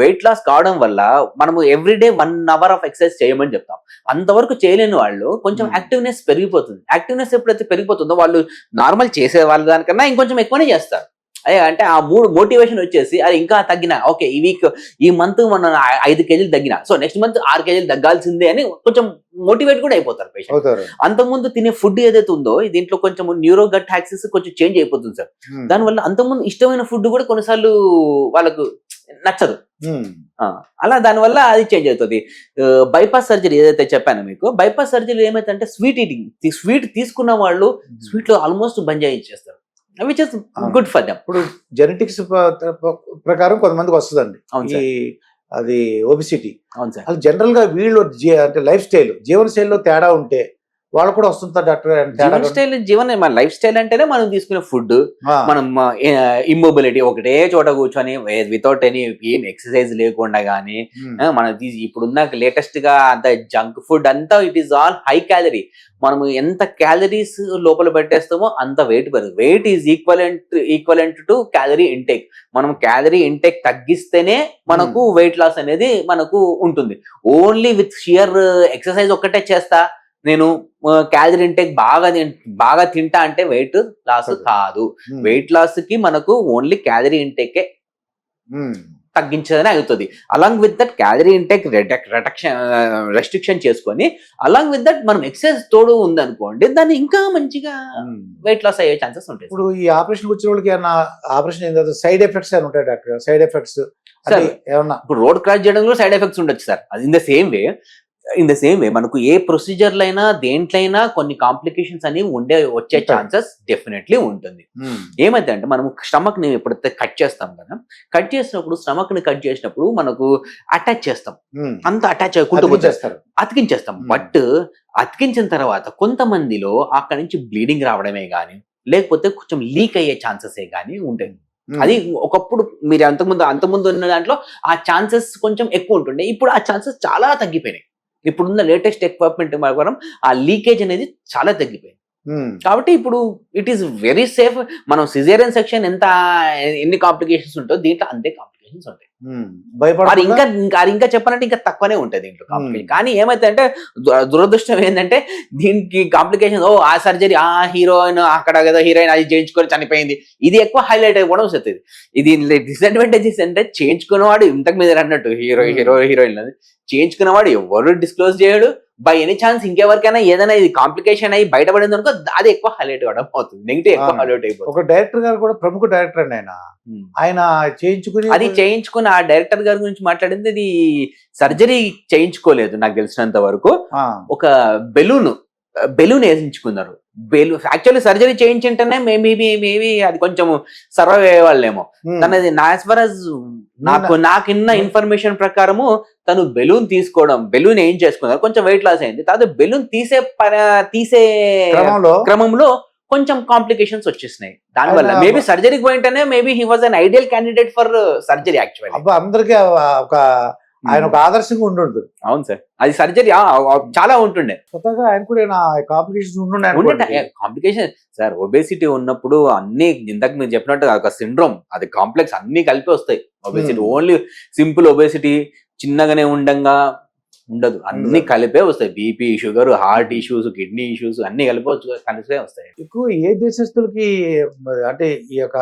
వెయిట్ లాస్ కావడం వల్ల మనము ఎవ్రీడే 1 hour ఆఫ్ ఎక్సర్సైజ్ చేయమని చెప్తాం. అంతవరకు చేయలేని వాళ్ళు కొంచెం యాక్టివ్నెస్ పెరిగిపోతుంది. యాక్టివ్నెస్ ఎప్పుడైతే పెరిగిపోతుందో వాళ్ళు నార్మల్ చేసే వాళ్ళ దానికన్నా ఇంకొంచెం ఎక్కువనే చేస్తారు. అదే అంటే ఆ మోటివేషన్ వచ్చేసి అది ఇంకా తగ్గిన ఓకే ఈ మంత్ మనం 5 kgs తగ్గిన, సో నెక్స్ట్ మంత్ 6 kgs తగ్గాల్సిందే అని కొంచెం మోటివేట్ కూడా అయిపోతారు పేషెంట్. అంతకుముందు తినే ఫుడ్ ఏదైతే ఉందో దీంట్లో కొంచెం న్యూరో గట్ యాక్సిస్ కొంచెం చేంజ్ అయిపోతుంది సార్. దానివల్ల అంతకుముందు ఇష్టమైన ఫుడ్ కూడా కొన్నిసార్లు వాళ్ళకు నచ్చదు. అలా దానివల్ల అది చేంజ్ అవుతుంది. బైపాస్ సర్జరీ ఏదైతే చెప్పానో మీకు, బైపాస్ సర్జరీ ఏమైతే స్వీట్ ఈటింగ్, స్వీట్ తీసుకున్న వాళ్ళు స్వీట్ లో ఆల్మోస్ట్ బంద్ చేయించేస్తారు, which is good for them. ఇప్పుడు జెనెటిక్స్ ప్రకారం కొంతమందికి వస్తుందండి అది ఒబిసిటీ. అవును సార్. అది జనరల్ గా వీళ్ళు అంటే లైఫ్ స్టైల్, జీవన శైలిలో తేడా ఉంటే వాళ్ళు కూడా వస్తుందా డాక్టర్? మన లైఫ్ స్టైల్ అంటేనే మనం తీసుకునే ఫుడ్, మనం ఇమ్మొబిలిటీ, ఒకటే చోట కూర్చొని వితౌట్ ఎనీ ఏం ఎక్సర్సైజ్ లేకుండా గానీ మనం ఇప్పుడున్న లేటెస్ట్ గా అంత జంక్ ఫుడ్ అంతా it is all high calorie. మనము ఎంత క్యాలరీస్ లోపల పెట్టేస్తామో అంత వెయిట్ పెరుగుతుంది. Weight is equivalent to calorie intake. మనం క్యాలరీ ఇంటేక్ తగ్గిస్తేనే మనకు వెయిట్ లాస్ అనేది మనకు ఉంటుంది. ఓన్లీ విత్ షియర్ ఎక్సర్సైజ్ ఒక్కటే చేస్తా, నేను క్యాలరీ ఇంటేక్ బాగా తింటా అంటే వెయిట్ లాస్ కాదు. వెయిట్ లాస్ కి మనకు ఓన్లీ క్యాలరీ ఇంటేకే తగ్గించదని అవుతుంది. Along with that calorie intake restriction చేసుకొని అలాంగ్ విత్ దట్ మనం ఎక్సర్సైజ్ తోడు ఉందనుకోండి, దాన్ని ఇంకా మంచిగా వెయిట్ లాస్ అయ్యే ఛాన్సెస్ ఉంటాయి. ఇప్పుడు ఈ ఆపరేషన్ వచ్చిన వాళ్ళకి ఏమన్నా ఆపరేషన్ అయిన తర్వాత సైడ్ ఎఫెక్ట్స్ అని ఉంటాయి డాక్టర్? సైడ్ ఎఫెక్ట్స్ ఏమన్నా? ఇప్పుడు రోడ్ క్రాస్ చేయడం కూడా సైడ్ ఎఫెక్ట్స్ ఉండొచ్చు సార్. అది ఇన్ ద సేమ్ వే మనకు ఏ ప్రొసీజర్లో అయినా దేంట్లైనా కొన్ని కాంప్లికేషన్స్ అనేవి వచ్చే ఛాన్సెస్ డెఫినెట్లీ ఉంటుంది. ఏమైతే అంటే మనం స్టమక్ ని ఎప్పుడైతే కట్ చేస్తాం కదా, కట్ చేసినప్పుడు స్టమక్ ని కట్ చేసినప్పుడు మనకు అటాచ్ చేస్తాం, అంత అటాచ్ అతికించేస్తాం. బట్ అతికించిన తర్వాత కొంతమందిలో అక్కడి నుంచి బ్లీడింగ్ రావడమే గానీ లేకపోతే కొంచెం లీక్ అయ్యే ఛాన్సెస్ గానీ ఉంటాయి. అది ఒకప్పుడు మీరు అంతకుముందు ఉన్న దాంట్లో ఆ ఛాన్సెస్ కొంచెం ఎక్కువ ఉంటుండే, ఇప్పుడు ఆ ఛాన్సెస్ చాలా తగ్గిపోయినాయి. ఇప్పుడున్న లేటెస్ట్ ఎక్విప్మెంట్ ప్రకారం ఆ లీకేజ్ అనేది చాలా తగ్గిపోయింది. కాబట్టి ఇప్పుడు ఇట్ ఈస్ వెరీ సేఫ్. మనం సిజేరియన్ సెక్షన్ ఎన్ని కాంప్లికేషన్స్ ఉంటో దీంట్లో అంతే కాంప్లికేషన్స్ ఉంటాయి. అది ఇంకా చెప్పాలంటే ఇంకా తక్కువనే ఉంటుంది దీంట్లో కాంప్లికేషన్. కానీ ఏమైతే అంటే దురదృష్టం ఏంటంటే దీనికి కాంప్లికేషన్ ఆ సర్జరీ హీరోయిన్ అక్కడ కదా హీరోయిన్ అది చేయించుకొని చనిపోయింది, ఇది ఎక్కువ హైలైట్ అయిపోవడం వస్తుంది. ఇది డిసడ్వాంటేజెస్ అంటే చేయించుకున్నవాడు ఇంతకు మీద అన్నట్టు హీరోయిన్ చేయించుకున్నవాడు ఎవరు డిస్క్లోజ్ చేయడు. బై ఎనీ ఛాన్స్ ఇంకెవరికైనా ఏదైనా ఇది కాంప్లికేషన్ అయ్యి బయటపడింది అనుకో అది ఎక్కువ హైలైట్ అవ్వడం అవుతుంది, నెగిటివ్ ఎక్కువ హైలైట్ అయిపోతుంది. ఒక డైరెక్టర్ గారు కూడా ప్రముఖ డైరెక్టర్ అండి ఆయన చేయించుకుని ఆ డైరెక్టర్ గారి గురించి మాట్లాడింది, ఇది సర్జరీ చేయించుకోలేదు నాకు తెలిసినంత వరకు. ఒక బెలూన్ వేయించుకున్నారు. యాక్చువల్లీ సర్జరీ చేయించింటేనే మేబీ అది కొంచెం సర్వైవ్ అయ్యేవాళ్ళేమో. తనది నాకున్న ఇన్ఫర్మేషన్ ప్రకారము తను బెలూన్ ఏం చేసుకున్నారు, కొంచెం వెయిట్ లాస్ అయింది. తర్వాత బెలూన్ తీసే క్రమంలో కొంచెం కాంప్లికేషన్స్ వచ్చేసినాయి. దానివల్ల మేబీ సర్జరీకి పోయింటేనే maybe he was an ideal candidate for surgery. Actually అందరికీ ఆయన ఒక ఆదర్శంగా ఉండు. అవును సార్, అది సర్జరీ చాలా ఉంటుండే. కొత్తగా ఆయన కూడా కాంప్లికేషన్ సార్. ఒబేసిటీ ఉన్నప్పుడు అన్ని ఇంతకు మీరు చెప్పినట్టు ఒక సిండ్రోమ్, అది కాంప్లెక్స్ అన్ని కలిపి వస్తాయి. ఒబేసిటీ ఓన్లీ సింపుల్ ఒబేసిటీ చిన్నగానే ఉండగా ఉండదు, అన్ని కలిపే వస్తాయి. BP, sugar, heart issues, kidney issues అన్ని కలిపే వస్తాయి. ఎక్కువ ఏ దేశస్తులకి అంటే ఈ యొక్క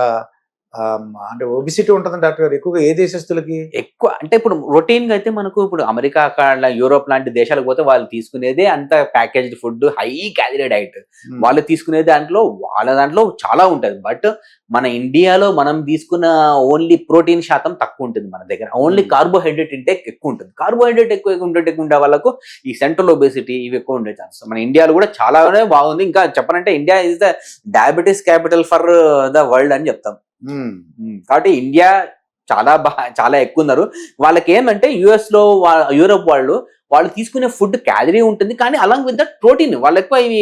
అంటే ఒబిసిటీ ఉంటుంది డాక్టర్ గారు? ఎక్కువగా ఏ దేశస్తులకి ఎక్కువ అంటే ఇప్పుడు రొటీన్ గా అయితే మనకు ఇప్పుడు అమెరికా, యూరోప్ లాంటి దేశాలకు పోతే వాళ్ళు తీసుకునేదే అంత packaged food, high calorie diet వాళ్ళు తీసుకునే వాళ్ళ దాంట్లో చాలా ఉంటుంది. బట్ మన ఇండియాలో మనం తీసుకున్న ఓన్లీ ప్రోటీన్ శాతం తక్కువ ఉంటుంది. మన దగ్గర ఓన్లీ కార్బోహైడ్రేట్ ఇంటేక్ ఎక్కువ ఉంటుంది. కార్బోహైడ్రేట్ ఎక్కువ ఉండే వాళ్ళకు ఈ సెంట్రల్ ఒబేసిటీ ఇవి ఎక్కువ ఉండే ఛాన్సెస్ మన ఇండియాలో కూడా చాలానే బాగుంది. ఇంకా చెప్పాలంటే India is the diabetes capital for the world అని చెప్తాం. కాబట్టి ఇండియా చాలా ఎక్కువ ఉన్నారు. వాళ్ళకి ఏమంటే యుఎస్ లో యూరోప్ వాళ్ళు తీసుకునే ఫుడ్ క్యాలరీ ఉంటుంది, కానీ అలాంగ్ విత్ దట్ ప్రోటీన్ వాళ్ళు ఎక్కువ ఇవి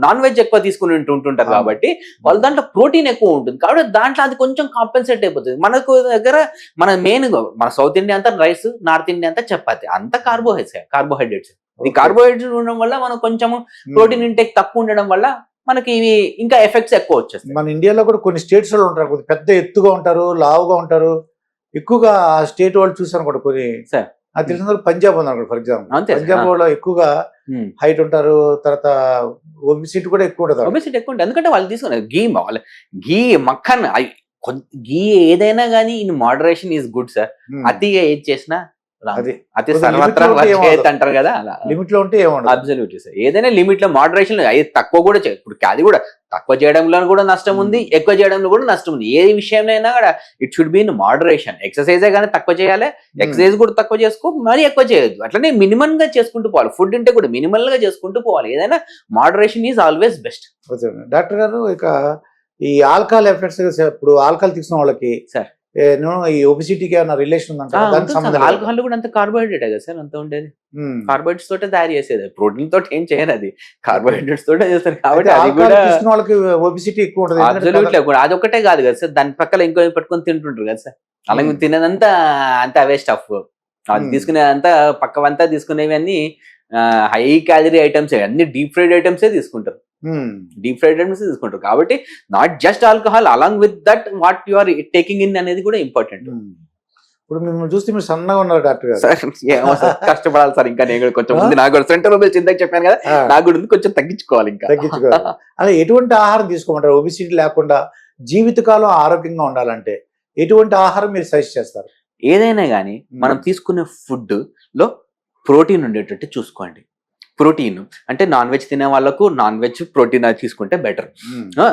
నాన్ వెజ్ ఎక్కువ తీసుకుని ఉంటుంటారు కాబట్టి వాళ్ళ దాంట్లో ప్రోటీన్ ఎక్కువ ఉంటుంది, కాబట్టి దాంట్లో అది కొంచెం కాంపెన్సేట్ అయిపోతుంది. మనకు దగ్గర మన సౌత్ ఇండియా అంతా రైస్, నార్త్ ఇండియా అంతా చపాతి, అంతా కార్బోహైడ్రేట్స్. ఈ కార్బోహైడ్రేట్స్ ఉండడం వల్ల మనకు కొంచెం ప్రోటీన్ ఇంటేక్ తక్కువ ఉండడం వల్ల మనకి ఇవి ఇంకా ఎఫెక్ట్స్ ఎక్కువ వచ్చేస్తాయి. మన ఇండియాలో కూడా కొన్ని స్టేట్స్ వాళ్ళు ఉంటారు, కొద్దిగా పెద్ద ఎత్తుగా ఉంటారు, లావుగా ఉంటారు. ఎక్కువగా ఆ స్టేట్ వాళ్ళు చూసాను కూడా కొన్ని. నాకు తెలిసిన పంజాబ్ ఉన్నారు ఫర్ ఎగ్జాంపుల్. పంజాబ్ వాళ్ళు ఎక్కువగా హైట్ ఉంటారు, తర్వాత ఒబిసిటీ కూడా ఎక్కువ ఉంటుంది. ఒబిసిటీ ఎక్కువ ఉంటుంది ఎందుకంటే వాళ్ళు తీసుకున్నారు గీ మక్కన్ గీ ఏదైనా కానీ in moderation is good sir. అతిగా ఏది చేసినా అతి సర్వత్రా అంటారు కదా, లిమిట్ లో ఉంటే ఏమన్నా అబ్సల్యూట్లీ సార్. ఏదైనా లిమిట్ లో మోడరేషన్, అది తక్కువ కూడా ఇప్పుడు అది కూడా తక్కువ చేయడంలో కూడా నష్టం ఉంది, ఎక్కువ చేయడంలో కూడా నష్టం ఉంది. ఏ విషయంలో కూడా it should be in moderation. ఎక్సర్సైజే కానీ తక్కువ చేయాలి, ఎక్సర్సైజ్ కూడా తక్కువ చేసుకో, మరీ ఎక్కువ చేయొద్దు. అట్లనే మినిమం గా చేసుకుంటూ పోవాలి. ఫుడ్ అంటే కూడా మినిమల్ గా చేసుకుంటూ పోవాలి. ఏదైనా moderation is always best. Doctor గారు, ఇక ఈ ఆల్కహాల్ ఎఫెక్ట్స్, ఇప్పుడు ఆల్కహాల్ తీసుకున్న వాళ్ళకి సార్ ఈ ఒబిసిటీకి ఏమైనా రిలేషన్ ఉందంటే ఆల్కహాల్ కూడా అంత కార్బోహైడ్రేట్ కదా సార్, అంత ఉండేది కార్బోహైడ్రేట్స్ తోటే తయారు చేసేది, ప్రోటీన్ తోటి ఏం చేయరు, అది కార్బోహైడ్రేట్స్ తోటే చేస్తారు. కాబట్టి అది కూడా వాళ్ళకి ఒబిసిటీ ఎక్కువ ఉంటుంది. అబ్సల్యూట్లీ అది ఒకటే కాదు కదా సార్, దాని పక్కన ఇంకో పెట్టుకొని తింటుంటారు కదా సార్. అలాగే తినేదంతా అంత అవే స్టఫ్, అది తీసుకునేదంతా పక్కవంతా తీసుకునేవి అన్ని హై క్యాలరీ ఐటమ్స్, అన్ని డీప్ ఫ్రైడ్ ఐటమ్సే తీసుకుంటారు. డీప్ ఫ్రైడ్ ఐటమ్స్ తీసుకుంటారు కాబట్టి not just alcohol, along with that what you are taking in అనేది కూడా ఇంపార్టెంట్. ఇప్పుడు మిమ్మల్ని చూస్తే మీరు సన్నగా ఉన్నారు డాక్టర్ గారు. సార్ కష్టపడాలి సార్, ఇంకా నేను కొంచెం ముందు నాకు సెంటర్ చింతకు చెప్పాను కదా, నాకు కూడా కొంచెం తగ్గించుకోవాలి, ఇంకా తగ్గించుకోవాలి. అలా ఎటువంటి ఆహారం తీసుకోమంటారు ఒబిసిటీ లేకుండా జీవితకాలం ఆరోగ్యంగా ఉండాలంటే? ఎటువంటి ఆహారం మీరు సజెస్ట్ చేస్తారు? ఏదైనా కానీ మనం తీసుకునే ఫుడ్ లో ప్రోటీన్ ఉండేటట్టు చూసుకోండి. ప్రోటీన్ అంటే నాన్ వెజ్ తినే వాళ్ళకు నాన్ వెజ్ ప్రోటీన్ తీసుకుంటే బెటర్.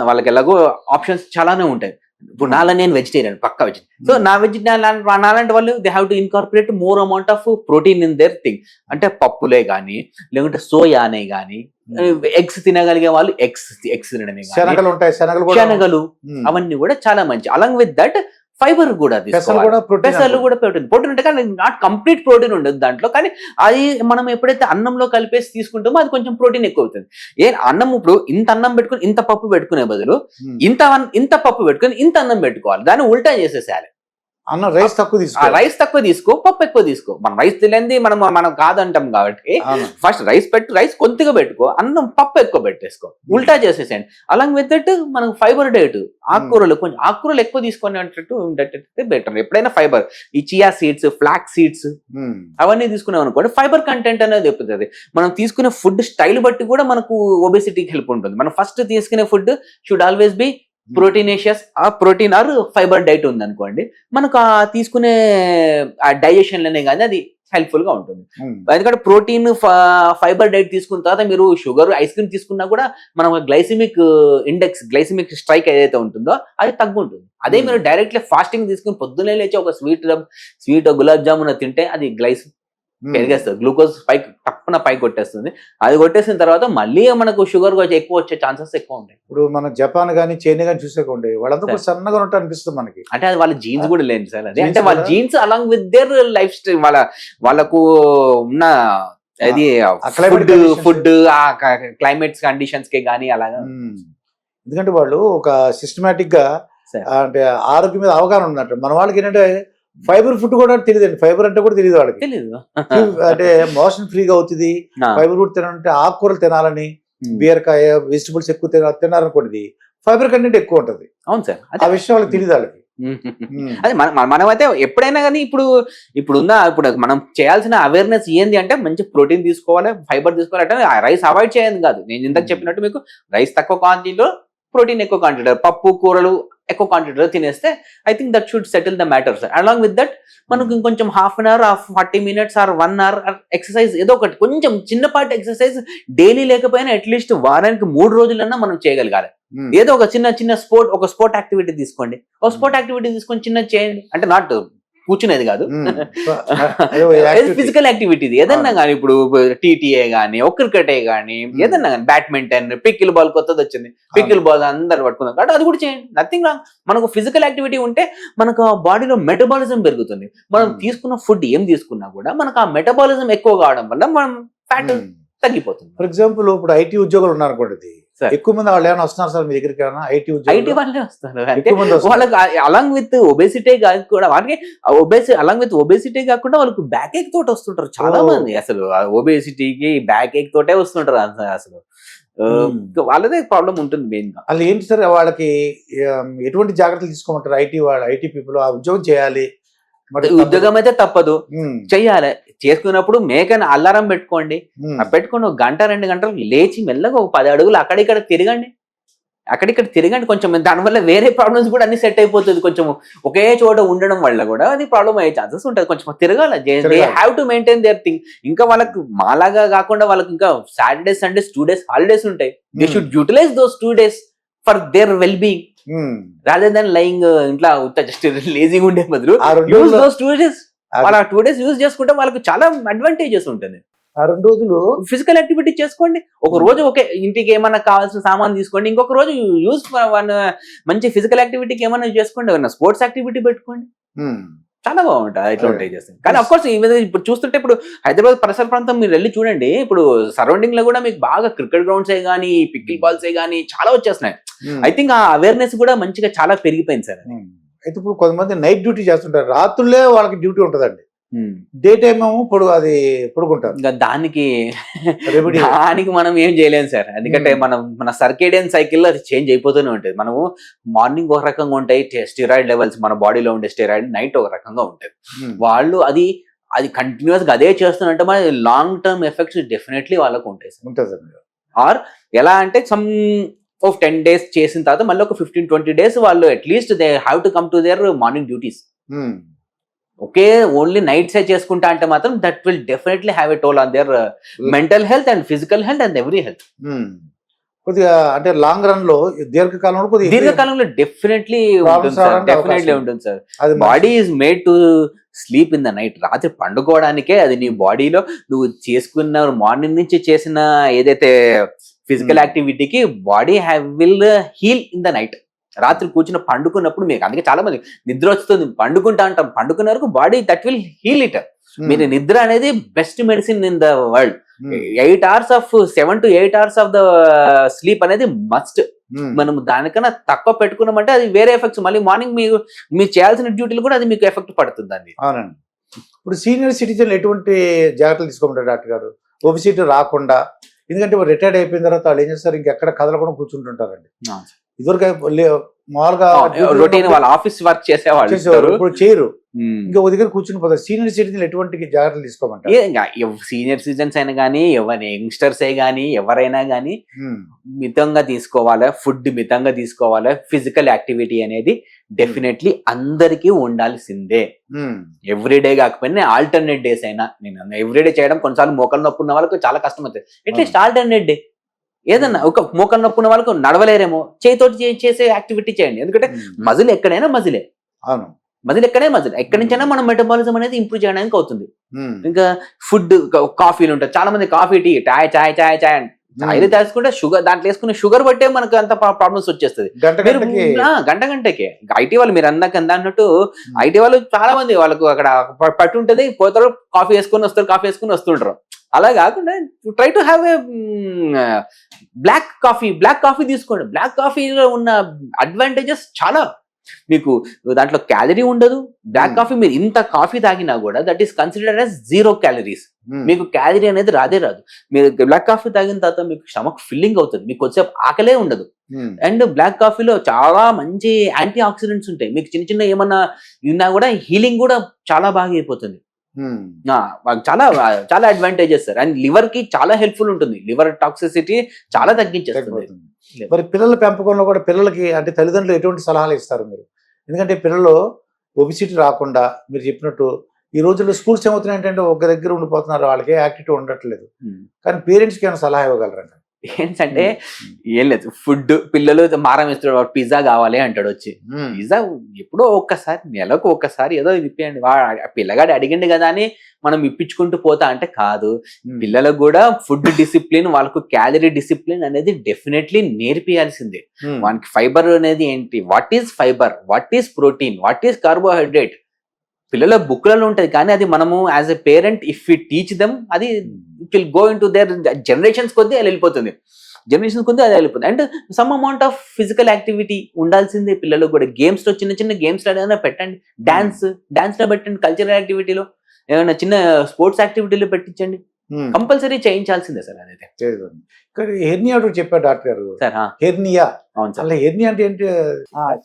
వాళ్ళకి ఎలాగో ఆప్షన్స్ చాలానే ఉంటాయి. ఇప్పుడు నేను వెజిటేరియన్, పక్కా వెజిటేరియన్. సో నాలాంటి వాళ్ళు they have to incorporate more amount of protein in their thing. అంటే పప్పులే కానీ, లేకుంటే సోయానే కానీ, ఎగ్స్ తినగలిగే వాళ్ళు ఎగ్స్ తినడమే, శనగలు అవన్నీ కూడా చాలా మంచి. అలాంగ్ విత్ దట్ ఫైబర్ కూడా పెసలు కూడా ప్రోటీన్ అంటే కానీ నాట్ కంప్లీట్ ప్రోటీన్ ఉండదు దాంట్లో, కానీ అది మనం ఎప్పుడైతే అన్నంలో కలిపేసి తీసుకుంటామో అది కొంచెం ప్రోటీన్ ఎక్కువ అవుతుంది. అన్నం ఇప్పుడు ఇంత అన్నం పెట్టుకుని ఇంత పప్పు పెట్టుకునే బదులు ఇంత పప్పు పెట్టుకుని ఇంత అన్నం పెట్టుకోవాలి, దాన్ని ఉల్టా చేసేసేయాలి. అన్న రైస్ తక్కువ తీసుకో, పప్పు ఎక్కువ తీసుకో. మనం రైస్ తినేది మనం కాదంటాం కాబట్టి ఫస్ట్ రైస్ కొద్దిగా పెట్టుకో, అన్నం పప్పు ఎక్కువ పెట్టేసుకో, ఉల్టా చేసేసేయండి. అలాంగ్ విత్ దట్ మనకు ఫైబర్ డైట్, ఆకుకూరలు ఎక్కువ తీసుకొని ఉండేటట్టు బెటర్. ఎప్పుడైనా ఫైబర్, ఈ చియా సీడ్స్, ఫ్లాక్ సీడ్స్ అవన్నీ తీసుకున్నాం అనుకోండి, ఫైబర్ కంటెంట్ అనేది చెప్తుంది. మనం తీసుకునే ఫుడ్ స్టైల్ బట్టి కూడా మనకు ఒబెసిటీకి హెల్ప్ ఉంటుంది. మనం ఫస్ట్ తీసుకునే food should always be proteinaceous, ఆ ప్రోటీన్ ఆర్ ఫైబర్ డైట్ ఉంది అనుకోండి, మనకు ఆ తీసుకునే ఆ డైజెషన్ లోనే కానీ అది హెల్ప్ఫుల్ గా ఉంటుంది. ఎందుకంటే ప్రోటీన్ ఫైబర్ డైట్ తీసుకున్న తర్వాత మీరు షుగర్, ఐస్ క్రీమ్ తీసుకున్నా కూడా మనం గ్లైసిమిక్ స్ట్రైక్ ఏదైతే ఉంటుందో అది తగ్గుంటుంది. అదే మీరు డైరెక్ట్లీ ఫాస్టింగ్ తీసుకుని పొద్దునే లేచి ఒక స్వీట్ గులాబ్ జామున్ తింటే అది పెరిగేస్తుంది, గ్లూకోజ్ తప్పన పైకి కొట్టేస్తుంది. అది కొట్టేసిన తర్వాత మళ్ళీ మనకు షుగర్ ఎక్కువ వచ్చే ఛాన్సెస్ ఎక్కువ ఉంటాయి. ఇప్పుడు మన జపాన్ గానీ చైనా గానీ చూసేకోండి, వాళ్ళంతా సన్నగా ఉంటారు అనిపిస్తుంది మనకి. అంటే అది వాళ్ళ జీన్స్ కూడా లేదు సార్, అది అంటే వాళ్ళ jeans along with their life style, వాళ్ళకు ఉన్న అది ఫుడ్ ఆ క్లైమేట్స్ కండిషన్స్ కి గానీ అలాగా. ఎందుకంటే వాళ్ళు ఒక సిస్టమేటిక్ గా అంటే ఆరోగ్యం మీద అవగాహన ఉన్నట్టు. మన వాళ్ళకి ఏంటంటే ఫైబర్ ఫుడ్ కూడా తెలియదండి, ఫైబర్ అంటే కూడా తెలియదు వాళ్ళకి. అంటే మోషన్ ఫ్రీగా అవుతుంది, ఫైబర్ ఫుడ్ తినాలంటే ఆకుకూరలు తినాలని, బీరకాయ, వెజిటబుల్స్ ఎక్కువ తినాలనుకోండి, ఫైబర్ కంటెంట్ ఎక్కువ ఉంటుంది. అవును సార్, ఆ విషయం వాళ్ళకి తెలియదు వాళ్ళకి. అదే మనమైతే ఎప్పుడైనా కానీ ఇప్పుడు మనం చేయాల్సిన అవేర్నెస్ ఏంది అంటే మంచి ప్రోటీన్ తీసుకోవాలి, ఫైబర్ తీసుకోవాలి. అంటే రైస్ అవాయిడ్ చేయండి కాదు, నేను ఇంతకు చెప్పినట్టు మీకు రైస్ తక్కువ క్వాంటిటీలో, ప్రోటీన్ ఎక్కువ క్వాంటిటీ, పప్పు కూరలు ఎక్కువ క్వాంటిటీలో తినేస్తే I think that should settle the matter sir. Along with that మనకు ఇంకొంచెం half an hour, 40 minutes or 1 hour exercise, ఏదో ఒకటి కొంచెం చిన్నపాటి ఎక్సర్సైజ్ డైలీ లేకపోయినా అట్లీస్ట్ వారానికి 3 రోజులన్నా మనం చేయగలగాలి. ఏదో ఒక చిన్న స్పోర్ట్ యాక్టివిటీ తీసుకోండి, ఒక స్పోర్ట్ యాక్టివిటీ తీసుకొని చిన్న చేయండి. అంటే నాట్ కూర్చునేది కాదు. అదే activity. ఫిజికల్ యాక్టివిటీ ఏదన్నా కానీ, ఇప్పుడు టీటీఏ గానీ, క్రికెటే గానీ, ఏదన్నా కానీ, బ్యాడ్మింటన్, పికిల్ బాల్ కొత్తది వచ్చింది, పికిల్ బాల్ అందరు పట్టుకున్నారు కాబట్టి అది కూడా చేయండి, నథింగ్ రాంగ్. మనకు ఫిజికల్ యాక్టివిటీ ఉంటే మనకు బాడీలో మెటబాలిజం పెరుగుతుంది. మనం తీసుకున్న ఫుడ్ ఏం తీసుకున్నా కూడా మనకు ఆ మెటబాలిజం ఎక్కువ కావడం వల్ల మనం ఫ్యాట్ తగ్గిపోతుంది. ఫర్ ఎగ్జాంపుల్ ఇప్పుడు ఐటీ ఉద్యోగులు ఉన్నారు అనుకోండి, సార్ ఎక్కువ మంది వాళ్ళు ఏమైనా వస్తున్నారు సార్ మీ దగ్గరికి? ఏమైనా ఐటీ ఐటీ ఉద్యోగులు వాళ్ళే వస్తారు. అంటే ఎక్కువ మంది వస్తున్నారు. వాళ్ళకి అలాంగ్ విత్ ఒబేసిటీ కూడా వాళ్ళకి అలాంగ్ విత్ ఒబేసిటీ కాకుండా వాళ్ళకి బ్యాక్ ఏక్ తోటి వస్తుంటారు చాలా ఓ. మంది. అసలు ఒబేసిటీకి బ్యాక్ ఏక్ తోటే వస్తుంటారు అసలు. వాళ్ళదే ప్రాబ్లం ఉంటుంది మెయిన్ గా. అసలు ఏంటి సార్ వాళ్ళకి ఎటువంటి జాగ్రత్తలు తీసుకోమంటారు? ఐటీ పీపుల్ ఆ ఉద్యోగం చేయాలి మరి ఉద్యోగం అయితే తప్పదు, ఉమ్, చెయ్యాలి. చేసుకున్నప్పుడు మేకని అలారం పెట్టుకోండి, ఉమ్, పెట్టుకుని 1 గంట 2 గంటలు లేచి మెల్లగా ఒక 10 అడుగులు అక్కడిక్కడ తిరగండి కొంచెం. దానివల్ల వేరే ప్రాబ్లమ్స్ కూడా అన్ని సెట్ అయిపోతుంది. కొంచెం ఒకే చోట ఉండడం వల్ల కూడా అది ప్రాబ్లం అయ్యే ఛాన్సెస్ ఉంటుంది. కొంచెం తిరగాలి. They have to maintain their thing. ఇంకా వాళ్ళకి మాలాగా కాకుండా వాళ్ళకి ఇంకా సాటర్డే సండేస్ 2 days హాలిడేస్ ఉంటాయి. They should utilize those 2 days for their well being, um. Rather than lying ఇంట్లో జస్ట్ లేజీగా ఉండే బదులు ఆ రెండు యూజ్ రోజులు- దోస్ 2 days. వాళ్ళ 2 days యూజ్ చేసుకుంటే వాళ్ళకి చాలా అడ్వాంటేజెస్ ఉంటుంది. ఆ 2 రోజులు ఫిజికల్ యాక్టివిటీ చేసుకోండి. ఒక రోజు ఓకే, ఇంటికి ఏమైనా కావాల్సిన సామాన్ తీసుకోండి, ఇంకొక రోజు యూజ్ మంచి ఫిజికల్ యాక్టివిటీకి ఏమైనా చేసుకోండి, ఏమైనా స్పోర్ట్స్ యాక్టివిటీ పెట్టుకోండి, ఉమ్, చాలా బాగుంటుంది. ఇట్లా ఉంటాయి చేస్తాయి. కానీ అఫ్ కోర్స్ ఇప్పుడు చూస్తుంటే ఇప్పుడు హైదరాబాద్ పరిసర ప్రాంతం మీరు వెళ్ళి చూడండి, ఇప్పుడు సరౌండింగ్ లో కూడా మీకు బాగా క్రికెట్ గ్రౌండ్సే గానీ, పికిల్ బాల్సే గానీ చాలా వచ్చేస్తున్నాయి. ఉమ్, ఐ థింక్ ఆ అవేర్నెస్ కూడా మంచిగా చాలా పెరిగిపోయింది సార్. ఉమ్. అయితే ఇప్పుడు కొంతమంది నైట్ డ్యూటీ చేస్తుంటారు, రాత్రులే వాళ్ళకి డ్యూటీ ఉంటుందండి, డే టైమ్ ఏమో పడుకుంటారు. ఇంకా దానికి రెమెడీ మనం ఏం చేయలేం సార్. ఎందుకంటే మన సర్కేడియన్ సైకిల్ అది చేంజ్ అయిపోతూనే ఉంటుంది. మనము మార్నింగ్ ఒక రకంగా ఉంటాయి స్టెరాయిడ్ లెవెల్స్, మన బాడీలో ఉండే స్టెరాయిడ్ నైట్ ఒక రకంగా ఉంటుంది. వాళ్ళు అది కంటిన్యూస్ గా అదే చేస్తున్నట్టు మన లాంగ్ టర్మ్ ఎఫెక్ట్స్ డెఫినెట్లీ వాళ్ళకు ఉంటాయి సార్. ఉంటుంది. ఆర్ ఎలా అంటే సమ్ ఆఫ్ 10 days చేసిన తర్వాత మళ్ళీ ఒక 15-20 days వాళ్ళు at least they have to come to their morning duties. Okay, only నైట్సే చేసుకుంటా అంటే మాత్రం that will definitely have a toll on their mental health and physical health and every health. కొద్దిగా అంటే లాంగ్ రన్ లో దీర్ఘకాలంలో కొద్దిగా దీర్ఘకాలంలో డెఫినెట్లీ Problems రావడానికి అవకాశం ఉంటుంది సార్. అది body is made to sleep in the night. రాత్రి పండుకోవడానికే అది నీ బాడీలో నువ్వు చేసుకున్న మార్నింగ్ నుంచి చేసిన ఏదైతే ఫిజికల్ యాక్టివిటీకి body will heal in the night. రాత్రి కూర్చుని పండుకున్నప్పుడు మీకు, అందుకే చాలా మంది నిద్ర వస్తుంది పండుకుంటా అంటాం, పండుకున్న వరకు body that will heal it. మీరు నిద్ర అనేది best medicine in the world. 7 to 8 hours of the sleep అనేది మస్ట్. మనం దానికన్నా తక్కువ పెట్టుకున్నామంటే అది వేరే ఎఫెక్ట్స్, మళ్ళీ మార్నింగ్ మీరు చేయాల్సిన డ్యూటీలు కూడా అది మీకు ఎఫెక్ట్ పడుతుంది అండి. అవునండి. ఇప్పుడు సీనియర్ సిటిజన్ ఎటువంటి జాగ్రత్తలు తీసుకోమంటారు డాక్టర్ గారు ఒబిసిటీ రాకుండా? ఎందుకంటే రిటైర్డ్ అయిపోయిన తర్వాత వాళ్ళు ఏం చేస్తారు, ఇంకెక్కడ కదలకుండా కూర్చుంటుంటారండి. ఇదివరకు మామూలుగా రొటీన్ వాళ్ళ ఆఫీస్ వర్క్ చేసేవాళ్ళు ఇప్పుడు చేయరు, ఇంకా ఒక దగ్గర కూర్చుని పోతారు. సీనియర్ సిటిజన్ ఎటువంటి జాగ్రత్తలు తీసుకోమంటారు? సీనియర్ సిటిజన్స్ అయినా కానీ, యంగ్స్టర్స్ కానీ, ఎవరైనా కానీ మితంగా తీసుకోవాలి, ఫుడ్ మితంగా తీసుకోవాలి. ఫిజికల్ యాక్టివిటీ అనేది డెఫినెట్లీ అందరికీ ఉండాల్సిందే. ఎవ్రీడే కాకపోయినా ఆల్టర్నేట్ డేస్ అయినా. నేను ఎవ్రీడే చేయడం కొన్నిసార్లు మోకాలు నొప్పి ఉన్న వాళ్ళకి చాలా కష్టం అవుతుంది. అట్లీస్ట్ ఆల్టర్నేట్ డే ఏదన్నా, ఒక మోకాలు నొప్పి ఉన్న వాళ్ళకు నడవలేరేమో, చేతితోటి చేసే యాక్టివిటీ చేయండి. ఎందుకంటే మజిల్ ఎక్కడైనా మజిలే. అవును, మజిల్ ఎక్కడి నుంచైనా మనం మెటబాలిజం అనేది ఇంప్రూవ్ చేయడానికి అవుతుంది. ఇంకా ఫుడ్, కాఫీలు ఉంటాయి, చాలా మంది కాఫీ, టీ, చాయ్ చాయ్ చాయ్ చాయ్ అని చాయ్ తీసుకుంటే షుగర్, దాంట్లో వేసుకునే షుగర్ బట్టే మనకు అంత ప్రాబ్లమ్స్ వచ్చేస్తుంది గంటకే. ఐటీ వాళ్ళు మీరు అన్నట్టు ఐటీ వాళ్ళు చాలా మంది వాళ్ళకు అక్కడ పట్టు ఉంటది, పోతారు కాఫీ వేసుకొని వస్తుంటారు. అలా కాకుండా try to have a black coffee తీసుకోండి. బ్లాక్ కాఫీలో ఉన్న అడ్వాంటేజెస్ చాలా. మీకు దాంట్లో క్యాలరీ ఉండదు. బ్లాక్ కాఫీ మీరు ఇంత కాఫీ తాగినా కూడా that is considered as 0 calories. మీకు క్యాలరీ అనేది రాదు. మీరు బ్లాక్ కాఫీ తాగిన తర్వాత మీకు స్టమక్ ఫిల్లింగ్ అవుతుంది, మీకు వచ్చే ఆకలే ఉండదు. అండ్ బ్లాక్ కాఫీలో చాలా మంచి యాంటీ ఆక్సిడెంట్స్ ఉంటాయి. మీకు చిన్న ఏమన్నా ఉన్నా కూడా హీలింగ్ కూడా చాలా బాగా అయిపోతుంది. చాలా చాలా అడ్వాంటేజెస్ సార్. అండ్ లివర్ కి చాలా హెల్ప్ఫుల్ ఉంటుంది. లివర్ టాక్సిసిటీ చాలా తగ్గించేస్తుంది. మరి పిల్లల పెంపకంలో కూడా పిల్లలకి అంటే తల్లిదండ్రులు ఎటువంటి సలహాలు ఇస్తారు మీరు? ఎందుకంటే పిల్లలు ఒబిసిటీ రాకుండా మీరు చెప్పినట్టు ఈ రోజుల్లో స్కూల్స్ ఏమవుతున్నాయి అంటే ఒక దగ్గర ఉండిపోతున్నారు, వాళ్ళకి యాక్టివిటీ ఉండట్లేదు. కానీ పేరెంట్స్కి ఏమైనా సలహా ఇవ్వగలరండి? ఏంటంటే ఏం లేదు, ఫుడ్ పిల్లలు మారం ఇస్తాడు, పిజ్జా కావాలి అంటాడు వచ్చి. పిజ్జా ఎప్పుడో ఒక్కసారి, నెలకు ఒక్కసారి ఏదో ఇప్పియండి, పిల్లగాడు అడిగిండు కదా అని మనం ఇప్పించుకుంటూ పోతా అంటే కాదు. పిల్లలకు కూడా ఫుడ్ డిసిప్లిన్, వాళ్ళకు క్యాలరీ డిసిప్లిన్ అనేది డెఫినెట్లీ నేర్పియాల్సిందే. వానికి ఫైబర్ అనేది ఏంటి, what is fibre, what is protein, what is carbohydrate పిల్లల బుక్లలో ఉంటుంది. కానీ అది మనము as a parent if you teach them, అది it will go into their generations కొద్దీ అది వెళ్ళిపోతుంది, జనరేషన్స్ కొద్దీ అది వెళ్ళిపోతుంది. And some amount of physical activity ఉండాల్సిందే పిల్లలకు కూడా. గేమ్స్ లో చిన్న చిన్న గేమ్స్ ఏదైనా పెట్టండి, డాన్స్ లో పెట్టండి, కల్చరల్ యాక్టివిటీలో ఏమైనా చిన్న స్పోర్ట్స్ యాక్టివిటీలో పెట్టించండి, కంపల్సరీ చేయించాల్సిందే సార్. అదైతే హెర్నియా చెప్పారు డాక్టర్ గారు. సార్ హెర్నియా, అవును సార్. అలా హెర్నియా అంటే ఏంటి?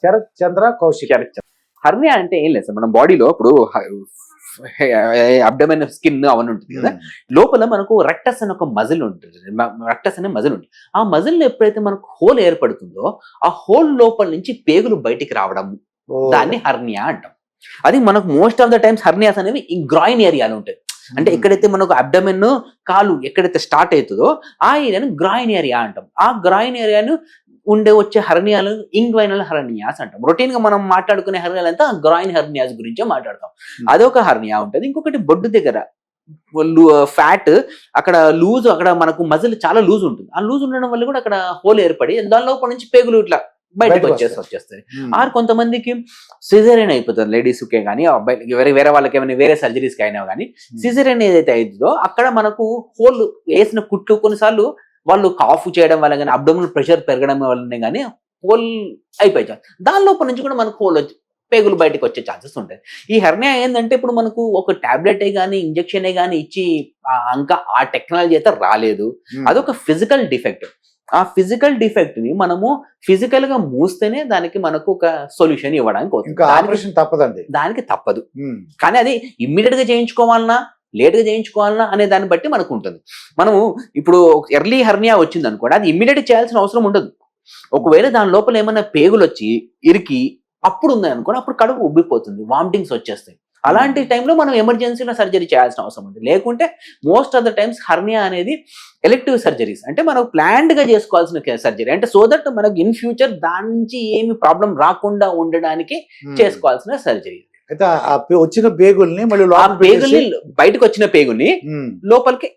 శరత్ చంద్ర కౌశిక్. హర్నియా అంటే ఏం లేదు సార్, మన బాడీలో ఇప్పుడు అబ్డమెన్ స్కిన్ అవన్నీ ఉంటుంది కదా, లోపల మనకు రెక్టస్ అనే ఒక మజిల్ ఉంటుంది, రెక్టస్ అనే మజిల్ ఉంటుంది. ఆ మజిల్ ఎప్పుడైతే మనకు హోల్ ఏర్పడుతుందో, ఆ హోల్ లోపల నుంచి పేగులు బయటికి రావడం, దాన్ని హర్నియా అంటాం. అది మనకు most of the times hernias అనేవి ఈ గ్రాయిన్ ఏరియాలో ఉంటాయి. అంటే ఎక్కడైతే మనకు అబ్డమెన్ కాలు ఎక్కడైతే స్టార్ట్ అవుతుందో ఆ ఏరియాను గ్రాయిన్ ఏరియా అంటాం. ఆ గ్రాయిన్ ఏరియాను వచ్చే హర్నియాలు ఇంగ్వైనల్ హర్నియాస్ అంటాం. రొటీన్ గా మనం మాట్లాడుకునే హర్నియాలు అంతా గ్రాయిన్ హర్నియాస్ గురించే మాట్లాడతాం. అదొక హర్నియా ఉంటుంది. ఇంకొకటి బొడ్డు దగ్గర ఫ్యాట్, అక్కడ లూజ్, అక్కడ మనకు మజిల్ చాలా లూజ్ ఉంటుంది. ఆ లూజ్ ఉండడం వల్ల కూడా అక్కడ హోల్ ఏర్పడి దాని లోపల నుంచి పేగులు ఇట్లా బయటకు వచ్చేస్తాయి. ఆరు కొంతమందికి సిజేరియన్ అయిపోతుంది, లేడీస్ కే కానీ అబ్బాయిలకి వేరే వాళ్ళకి ఏమైనా వేరే సర్జరీస్కి అయినా కానీ సిజేరియన్ ఏదైతే అవుతుందో అక్కడ మనకు హోల్ వేసిన కుట్లు కొన్నిసార్లు వాళ్ళు కాఫ్ చేయడం వల్ల కానీ, అబ్డోమినల్ ప్రెషర్ పెరగడం వల్లనే కానీ హోల్ అయిపోయాయి. దాని లోపల నుంచి కూడా మనకు హోల్ వచ్చి పేగులు బయటకు వచ్చే ఛాన్సెస్ ఉంటాయి. ఈ హెర్నియా ఏంటంటే ఇప్పుడు మనకు ఒక టాబ్లెటే కానీ ఇంజెక్షనే కానీ ఇచ్చి ఇంకా ఆ టెక్నాలజీ అయితే రాలేదు. అదొక ఫిజికల్ డిఫెక్ట్. ఆ ఫిజికల్ డిఫెక్ట్ ని మనము ఫిజికల్ గా మూస్తేనే దానికి మనకు ఒక సొల్యూషన్ ఇవ్వడానికి తప్పదండి, దానికి తప్పదు. కానీ అది ఇమ్మీడియట్ గా చేయించుకోవాలన్నా లేట్ గా చేయించుకోవాలన్నా అనే దాన్ని బట్టి మనకు ఉంటుంది. మనము ఇప్పుడు ఎర్లీ హర్నియా వచ్చింది అనుకోండి, అది ఇమ్మీడియట్ చేయాల్సిన అవసరం ఉండదు. ఒకవేళ దాని లోపల ఏమైనా పేగులు వచ్చి ఇరికి అప్పుడు ఉంది అనుకోండి, అప్పుడు కడుపు ఉబ్బిపోతుంది, వామిటింగ్స్ వచ్చేస్తాయి. అలాంటి టైంలో మనం ఎమర్జెన్సీలో సర్జరీ చేయాల్సిన అవసరం ఉంది. లేకుంటే most of the times hernia అనేది ఎలెక్టివ్ సర్జరీస్, అంటే మనం ప్లాన్డ్ గా చేసుకోవాల్సిన సర్జరీ, అంటే సో దట్ మనకు ఇన్ ఫ్యూచర్ దాని నుంచి ఏమి ప్రాబ్లం రాకుండా ఉండడానికి చేసుకోవాల్సిన సర్జరీ. అయితే వచ్చిన పేగుల్ని మళ్ళీ బయటకు వచ్చిన పేగుల్ని లోపలికి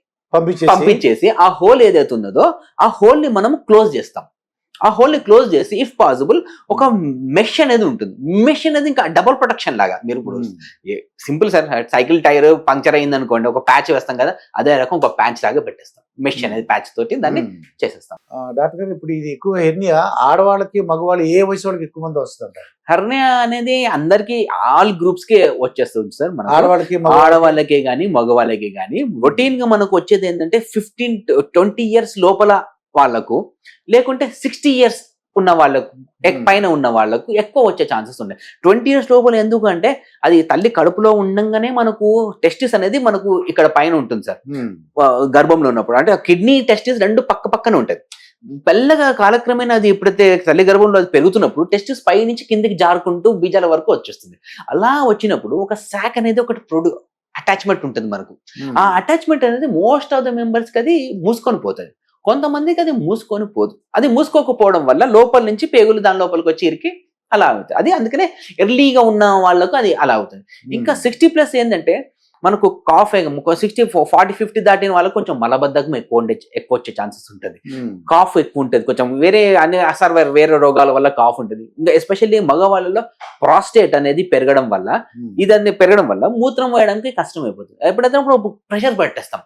పంపించేసి ఆ హోల్ ఏదైతే ఉన్నదో ఆ హోల్ ని మనం క్లోజ్ చేస్తాం. ఆ హోల్ ని క్లోజ్ చేసి ఇఫ్ పాసిబుల్ ఒక మెష్ అనేది ఉంటుంది. మెష్ అనేది ఇంకా డబుల్ ప్రొటెక్షన్ లాగా. మీరు ఇప్పుడు simple sir, cycle tyre puncture అయింది అనుకోండి, ఒక ప్యాచ్ వేస్తాం కదా, అదే రకం ఒక ప్యాచ్ లాగా పెట్టేస్తాం. మెష్ అనేది ప్యాచ్ తోటి దాన్ని చేసేస్తాం. డాక్టర్ గారు, ఇప్పుడు ఇది ఎక్కువ హెర్నియా ఆడవాళ్ళకి మగవాళ్ళు ఏ వయసు వాళ్ళకి ఎక్కువ మంది వస్తుంటారు? హెర్నియా అనేది అందరికి ఆల్ గ్రూప్స్ కి వచ్చేస్తుంది సార్. మన ఆడవాళ్ళకే గానీ మగవాళ్ళకి గానీ రొటీన్ గా మనకు వచ్చేది ఏంటంటే 15-20 years లోపల వాళ్ళకు, లేకుంటే 60 years ఉన్న వాళ్ళకు పైన ఉన్న వాళ్ళకు ఎక్కువ వచ్చే ఛాన్సెస్ ఉన్నాయి. 20 years లోపల ఎందుకంటే అది తల్లి కడుపులో ఉండంగానే మనకు టెస్టిస్ అనేది మనకు ఇక్కడ పైన ఉంటుంది సార్, గర్భంలో ఉన్నప్పుడు. అంటే కిడ్నీ టెస్టిస్ రెండు పక్క పక్కన ఉంటాయి. పెళ్ళగా కాలక్రమేణా అది ఎప్పుడైతే తల్లి గర్భంలో అది పెరుగుతున్నప్పుడు టెస్టిస్ పై నుంచి కిందికి జారుకుంటూ బీజాల వరకు వచ్చేస్తుంది. అలా వచ్చినప్పుడు ఒక శాక్ అనేది ఒకటి అటాచ్మెంట్ ఉంటుంది మనకు. ఆ అటాచ్మెంట్ అనేది మోస్ట్ ఆఫ్ ద మెంబర్స్ కి అది మూసుకొని పోతుంది. కొంతమందికి అది మూసుకొని పోదు. అది మూసుకోకపోవడం వల్ల లోపల నుంచి పేగులు దాని లోపలికి వచ్చి ఇరికి అలా అవుతుంది. అది అందుకనే ఎర్లీగా ఉన్న వాళ్ళకు అది అలా అవుతుంది. ఇంకా 60+ ఏంటంటే మనకు కాఫ్ 40-50 దాటిన వాళ్ళకి కొంచెం మలబద్ధకం ఎక్కువ వచ్చే ఛాన్సెస్ ఉంటుంది. కాఫ్ ఎక్కువ ఉంటుంది, కొంచెం వేరే వేరే రోగాల వల్ల కాఫ్ ఉంటుంది. ఇంకా ఎస్పెషల్లీ మగవాళ్ళలో ప్రాస్టేట్ అనేది పెరగడం వల్ల, ఇదన్నీ పెరగడం వల్ల మూత్రం వేయడానికి కష్టం అయిపోతుంది. ఎప్పుడైతే ప్రెషర్ పెట్టేస్తాం,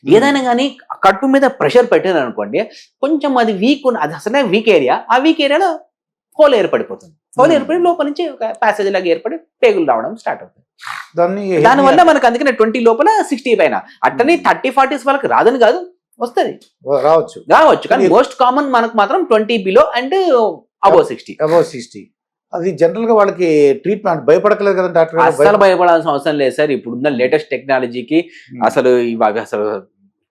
ఏదైనా కానీ కడుపు మీద ప్రెషర్ పెట్టారు అనుకోండి, కొంచెం అది అది అసలే వీక్ ఏరియా, ఆ వీక్ ఏరియాలో హోల్ ఏర్పడిపోతుంది. హోల్ ఏర్పడి లోపల నుంచి ఒక ప్యాసేజ్ లాగా ఏర్పడి పేగులు రావడం స్టార్ట్ అవుతుంది. దానివల్ల మనకు అందుకనే 20 లోపల 60 పైన, అట్టని 30-40s వాళ్ళకి రాదని కాదు, వస్తుంది, రావచ్చు. కానీ మోస్ట్ కామన్ మనకు మాత్రం 20 బిలో అండ్ అబౌవ్ 60. అది జనరల్ గా వాళ్ళకి ట్రీట్మెంట్ భయపడకలేదు కదా డాక్టర్? అసలు భయపడాల్సిన అవసరం లేదు సార్. ఇప్పుడున్న లేటెస్ట్ టెక్నాలజీకి అసలు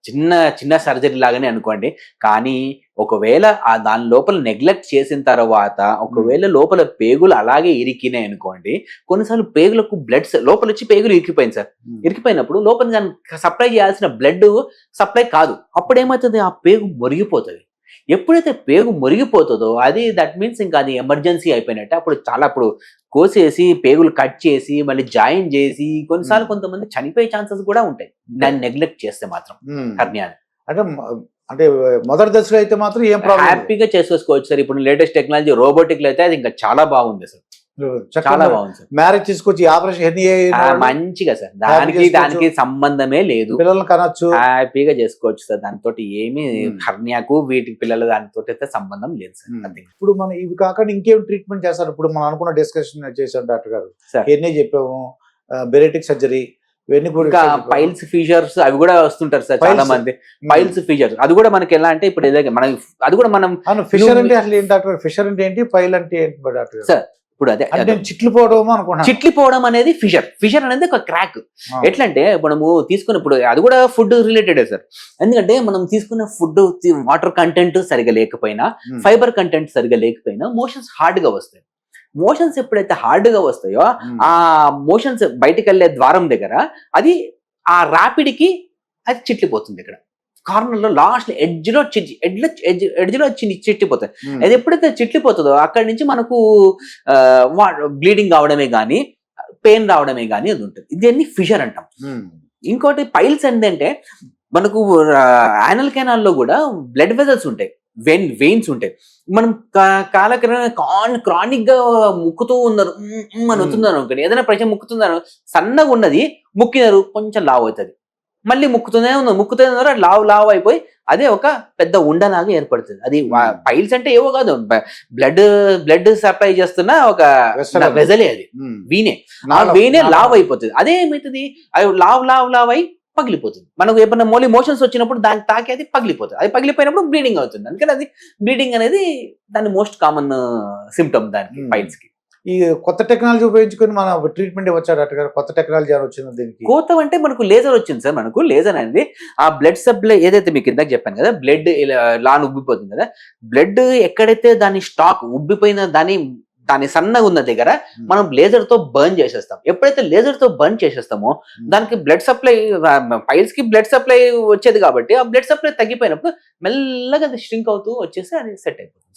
చిన్న సర్జరీ లాగానే అనుకోండి. కానీ ఒకవేళ దాని లోపల నెగ్లెక్ట్ చేసిన తర్వాత ఒకవేళ లోపల పేగులు అలాగే ఇరికినాయి అనుకోండి, కొన్నిసార్లు పేగులకు బ్లడ్ లోపల వచ్చి పేగులు ఇరికిపోయింది సార్. ఇరికిపోయినప్పుడు లోపల దాన్ని సప్లై చేయాల్సిన బ్లడ్ సప్లై కాదు. అప్పుడు ఏమవుతుంది, ఆ పేగు మురిగిపోతుంది. ఎప్పుడైతే పేగు మురిగిపోతుందో అది దట్ మీన్స్ ఇంకా అది ఎమర్జెన్సీ అయిపోయినట్టు. అప్పుడు కోసేసి పేగులు కట్ చేసి మళ్ళీ జాయిన్ చేసి కొన్నిసార్లు కొంతమంది చనిపోయే ఛాన్సెస్ కూడా ఉంటాయి దాన్ని నెగ్లెక్ట్ చేస్తే మాత్రం హెర్నియాని. అంటే మొదటి దశలో అయితే మాత్రం ఏం ప్రాబ్లం హ్యాపీగా చేసుకోవచ్చు సార్. ఇప్పుడు లేటెస్ట్ టెక్నాలజీ రోబోటిక్ లో అయితే అది ఇంకా చాలా బాగుంది సార్, చాలా బాగుంది సార్. మ్యారేజ్ తీసుకొచ్చి ఆపరేషన్ మంచిగా సార్, దానికి సంబంధమే లేదు, పిల్లల్ని కనొచ్చు, హ్యాపీగా చేసుకోవచ్చు సార్. దాంతో ఏమి హర్నియాకు వీటికి పిల్లలు దానితో అయితే సంబంధం లేదు సార్. ఇప్పుడు మనం ఇవి కాకుండా ఇంకేం ట్రీట్మెంట్ చేస్తారు? ఇప్పుడు మనం అనుకున్న డిస్కషన్ చేశాం డాక్టర్ గారు, ఎన్ని చెప్పాము, బెరెటిక్ సర్జరీ, ఇంకా పైల్స్ ఫీచర్స్ అవి కూడా వస్తుంటారు సార్ చాలా మంది. పైల్స్ ఫీచర్స్ అది కూడా మనకి ఎలా అంటే ఇప్పుడు మనం అది కూడా మనం ఫిషర్ అంటే అసలు ఏంటి డాక్టర్? ఫిషర్ అంటే ఏంటి, పైల్ అంటే ఏంటి డాక్టర్ సార్? ఇప్పుడు అదే చిట్లిపోవడం అనేది ఫిషర్ అనేది ఒక క్రాక్. ఎట్లా అంటే మనము తీసుకున్నప్పుడు అది కూడా ఫుడ్ రిలేటెడ్ సార్. ఎందుకంటే మనం తీసుకున్న ఫుడ్ వాటర్ కంటెంట్ సరిగా లేకపోయినా, ఫైబర్ కంటెంట్ సరిగా లేకపోయినా మోషన్స్ హార్డ్ గా వస్తాయి. మోషన్స్ ఎప్పుడైతే హార్డ్ గా వస్తాయో ఆ మోషన్స్ బయటికి వెళ్ళే ద్వారం దగ్గర అది ఆ ర్యాపిడ్కి అది చిట్లిపోతుంది. ఇక్కడ కార్నర్ లో లాస్ట్ ఎడ్జ్ లో చిట్లిపోతాయి. అది ఎప్పుడైతే చిట్లిపోతుందో అక్కడి నుంచి మనకు బ్లీడింగ్ అవడమే గానీ, పెయిన్ రావడమే గానీ అది ఉంటుంది. ఇది ఫిషర్ అంటాం. ఇంకోటి పైల్స్ ఏంటంటే మనకు యానల్ కెనాల్లో కూడా బ్లడ్ వెజల్స్ ఉంటాయి, వెయిన్స్ ఉంటాయి. మనం కాలక్రమేణా క్రానిక్ గా ముక్కుతూ ఉన్నారు అని అవుతున్నారు అనుకోండి, ఏదైనా ప్రశ్న ముక్కుతున్నారు, సన్నగా ఉన్నది ముక్కినారు కొంచెం లావు అవుతుంది, మళ్ళీ ముక్కుతూనే ఉన్నారు అది లావు అయిపోయి అదే ఒక పెద్ద ఉండలాగా ఏర్పడుతుంది. అది పైల్స్ అంటే ఏవో కాదు, బ్లడ్ సప్లై చేస్తున్న ఒక వెజలే, అది వీనే లావ్ అయిపోతుంది. అదే ఏమవుతుంది, అది లావ్ అయి పగిలిపోతుంది. మనకు ఏమైనా మోషన్స్ వచ్చినప్పుడు దాన్ని తాకి అది పగిలిపోతుంది. అది పగిలిపోయినప్పుడు బ్లీడింగ్ అవుతుంది. అందుకని అది బ్లీడింగ్ అనేది దాని మోస్ట్ కామన్ సిమ్టమ్ దానికి పైల్స్ కి. ఈ కొత్త టెక్నాలజీ ఉపయోగించుకొని మన ట్రీట్మెంట్ ఇవ్వచ్చా డాక్టర్ గారు? కొత్త టెక్నాలజీ వచ్చింది దీనికి? కొత్త అంటే మనకు లేజర్ వచ్చింది సార్. మనకు లేజర్ అనేది ఆ బ్లడ్ సప్లై ఏదైతే మీకు ఇందాక చెప్పాను కదా, బ్లడ్ లాన్ ఉబ్బిపోతుంది కదా, బ్లడ్ ఎక్కడైతే దాని స్టాక్ ఉబ్బిపోయిన దాని సన్నగా ఉన్న దగ్గర మనం లేజర్ తో బర్న్ చేసేస్తాం. ఎప్పుడైతే లేజర్ తో బర్న్ చేసేస్తామో దానికి బ్లడ్ సప్లై, పైల్స్ కి బ్లడ్ సప్లై వచ్చేది కాబట్టి ఆ బ్లడ్ సప్లై తగ్గిపోయినప్పుడు మెల్లగా అది స్ట్రింక్ అవుతూ వచ్చేసి అది సెట్ అయిపోతుంది.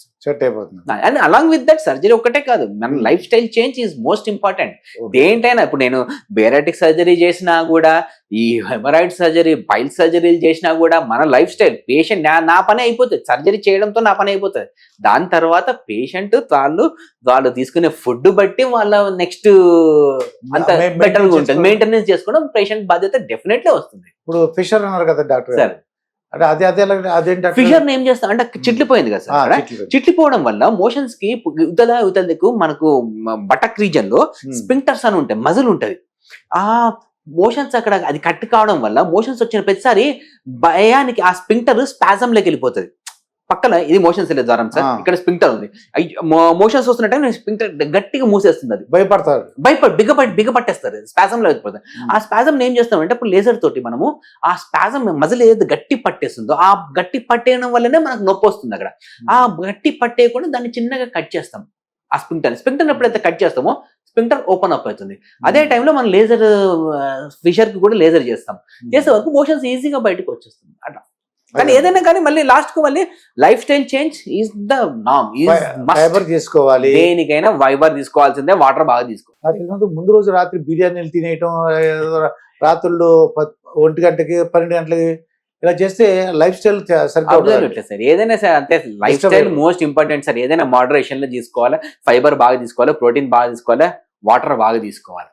And along with that surgery ఒకటే కాదు, మన lifestyle change is most important. దేంటైనా ఇప్పుడు నేను బేరాటిక్ సర్జరీ చేసినా కూడా, ఈ హెమరాయిడ్ సర్జరీ, పైల్ సర్జరీలు చేసినా కూడా మన లైఫ్ స్టైల్ పేషెంట్ నా పని అయిపోతుంది. సర్జరీ చేయడంతో నా పని అయిపోతుంది. దాని తర్వాత పేషెంట్ వాళ్ళు తీసుకునే ఫుడ్ బట్టి వాళ్ళ నెక్స్ట్ అంత బెటర్ గా ఉంటుంది. మెయింటెనెన్స్ చేసుకోవడం పేషెంట్ బాధ్యత డెఫినెట్లీ వస్తుంది. ఇప్పుడు ఫిషర్ అన్నారు కదా డాక్టర్ సార్, ఫిషర్ ఏం చేస్తాం అంటే చిట్లిపోయింది కదా సార్. చిట్లిపోవడం వల్ల మోషన్స్ కి ఉతలకు మనకు బటక్ రీజన్ లో స్పింక్టర్స్ అని ఉంటాయి, మజిల్ ఉంటది. ఆ మోషన్స్ అక్కడ అది కట్ కావడం వల్ల మోషన్స్ వచ్చిన ప్రతిసారి భయానికి ఆ స్పింక్టర్ స్పాజమ్ లోకి వెళ్ళిపోతుంది. పక్కన ఇది మోషన్స్ వెళ్ళే ద్వారం సార్, ఇక్కడ స్పింక్టర్ ఉంది. మోషన్స్ వస్తున్నట్టు స్పింక్టర్ గట్టిగా మూసేస్తుంది. అది బిగపట్టేస్తారు, స్పాజమ్ లో వెళ్ళిపోతుంది. ఆ స్పాజమ్ ఏం చేస్తామంటే ఇప్పుడు లేజర్ తోటి మనము ఆ స్పాజమ్ మజిల్ ఏదైతే గట్టి పట్టేస్తుందో ఆ గట్టి పట్టేయడం వల్లనే మనకు నొప్పి వస్తుంది. అక్కడ ఆ గట్టి పట్టేయకుండా దాన్ని చిన్నగా కట్ చేస్తాం. ఆ స్పింక్టర్ ఎప్పుడైతే కట్ చేస్తామో స్పింక్టర్ ఓపెన్ అప్ అవుతుంది. అదే టైంలో మనం లేజర్ ఫిషర్ కి కూడా లేజర్ చేస్తాం. చేసే వరకు మోషన్స్ ఈజీగా బయటకు వచ్చేస్తుంది అట్లా. కానీ ఏదైనా కానీ మళ్ళీ లాస్ట్ కు మళ్ళీ life style change is the norm. Fibre తీసుకోవాలి, దేనికైనా ఫైబర్ తీసుకోవాల్సిందే, వాటర్ బాగా తీసుకోవాలి. ముందు రోజు రాత్రి బిర్యానీలు తినేయటం, రాత్రులు 1 గంటకి 12 గంటలకి ఇలా చేస్తే లైఫ్ స్టైల్ సరిగ్గా సార్. ఏదైనా సార్ అంతే, life style most important sir. ఏదైనా మోడరేషన్ లో తీసుకోవాలి, ఫైబర్ బాగా తీసుకోవాలి, ప్రోటీన్ బాగా తీసుకోవాలి, వాటర్ బాగా తీసుకోవాలి.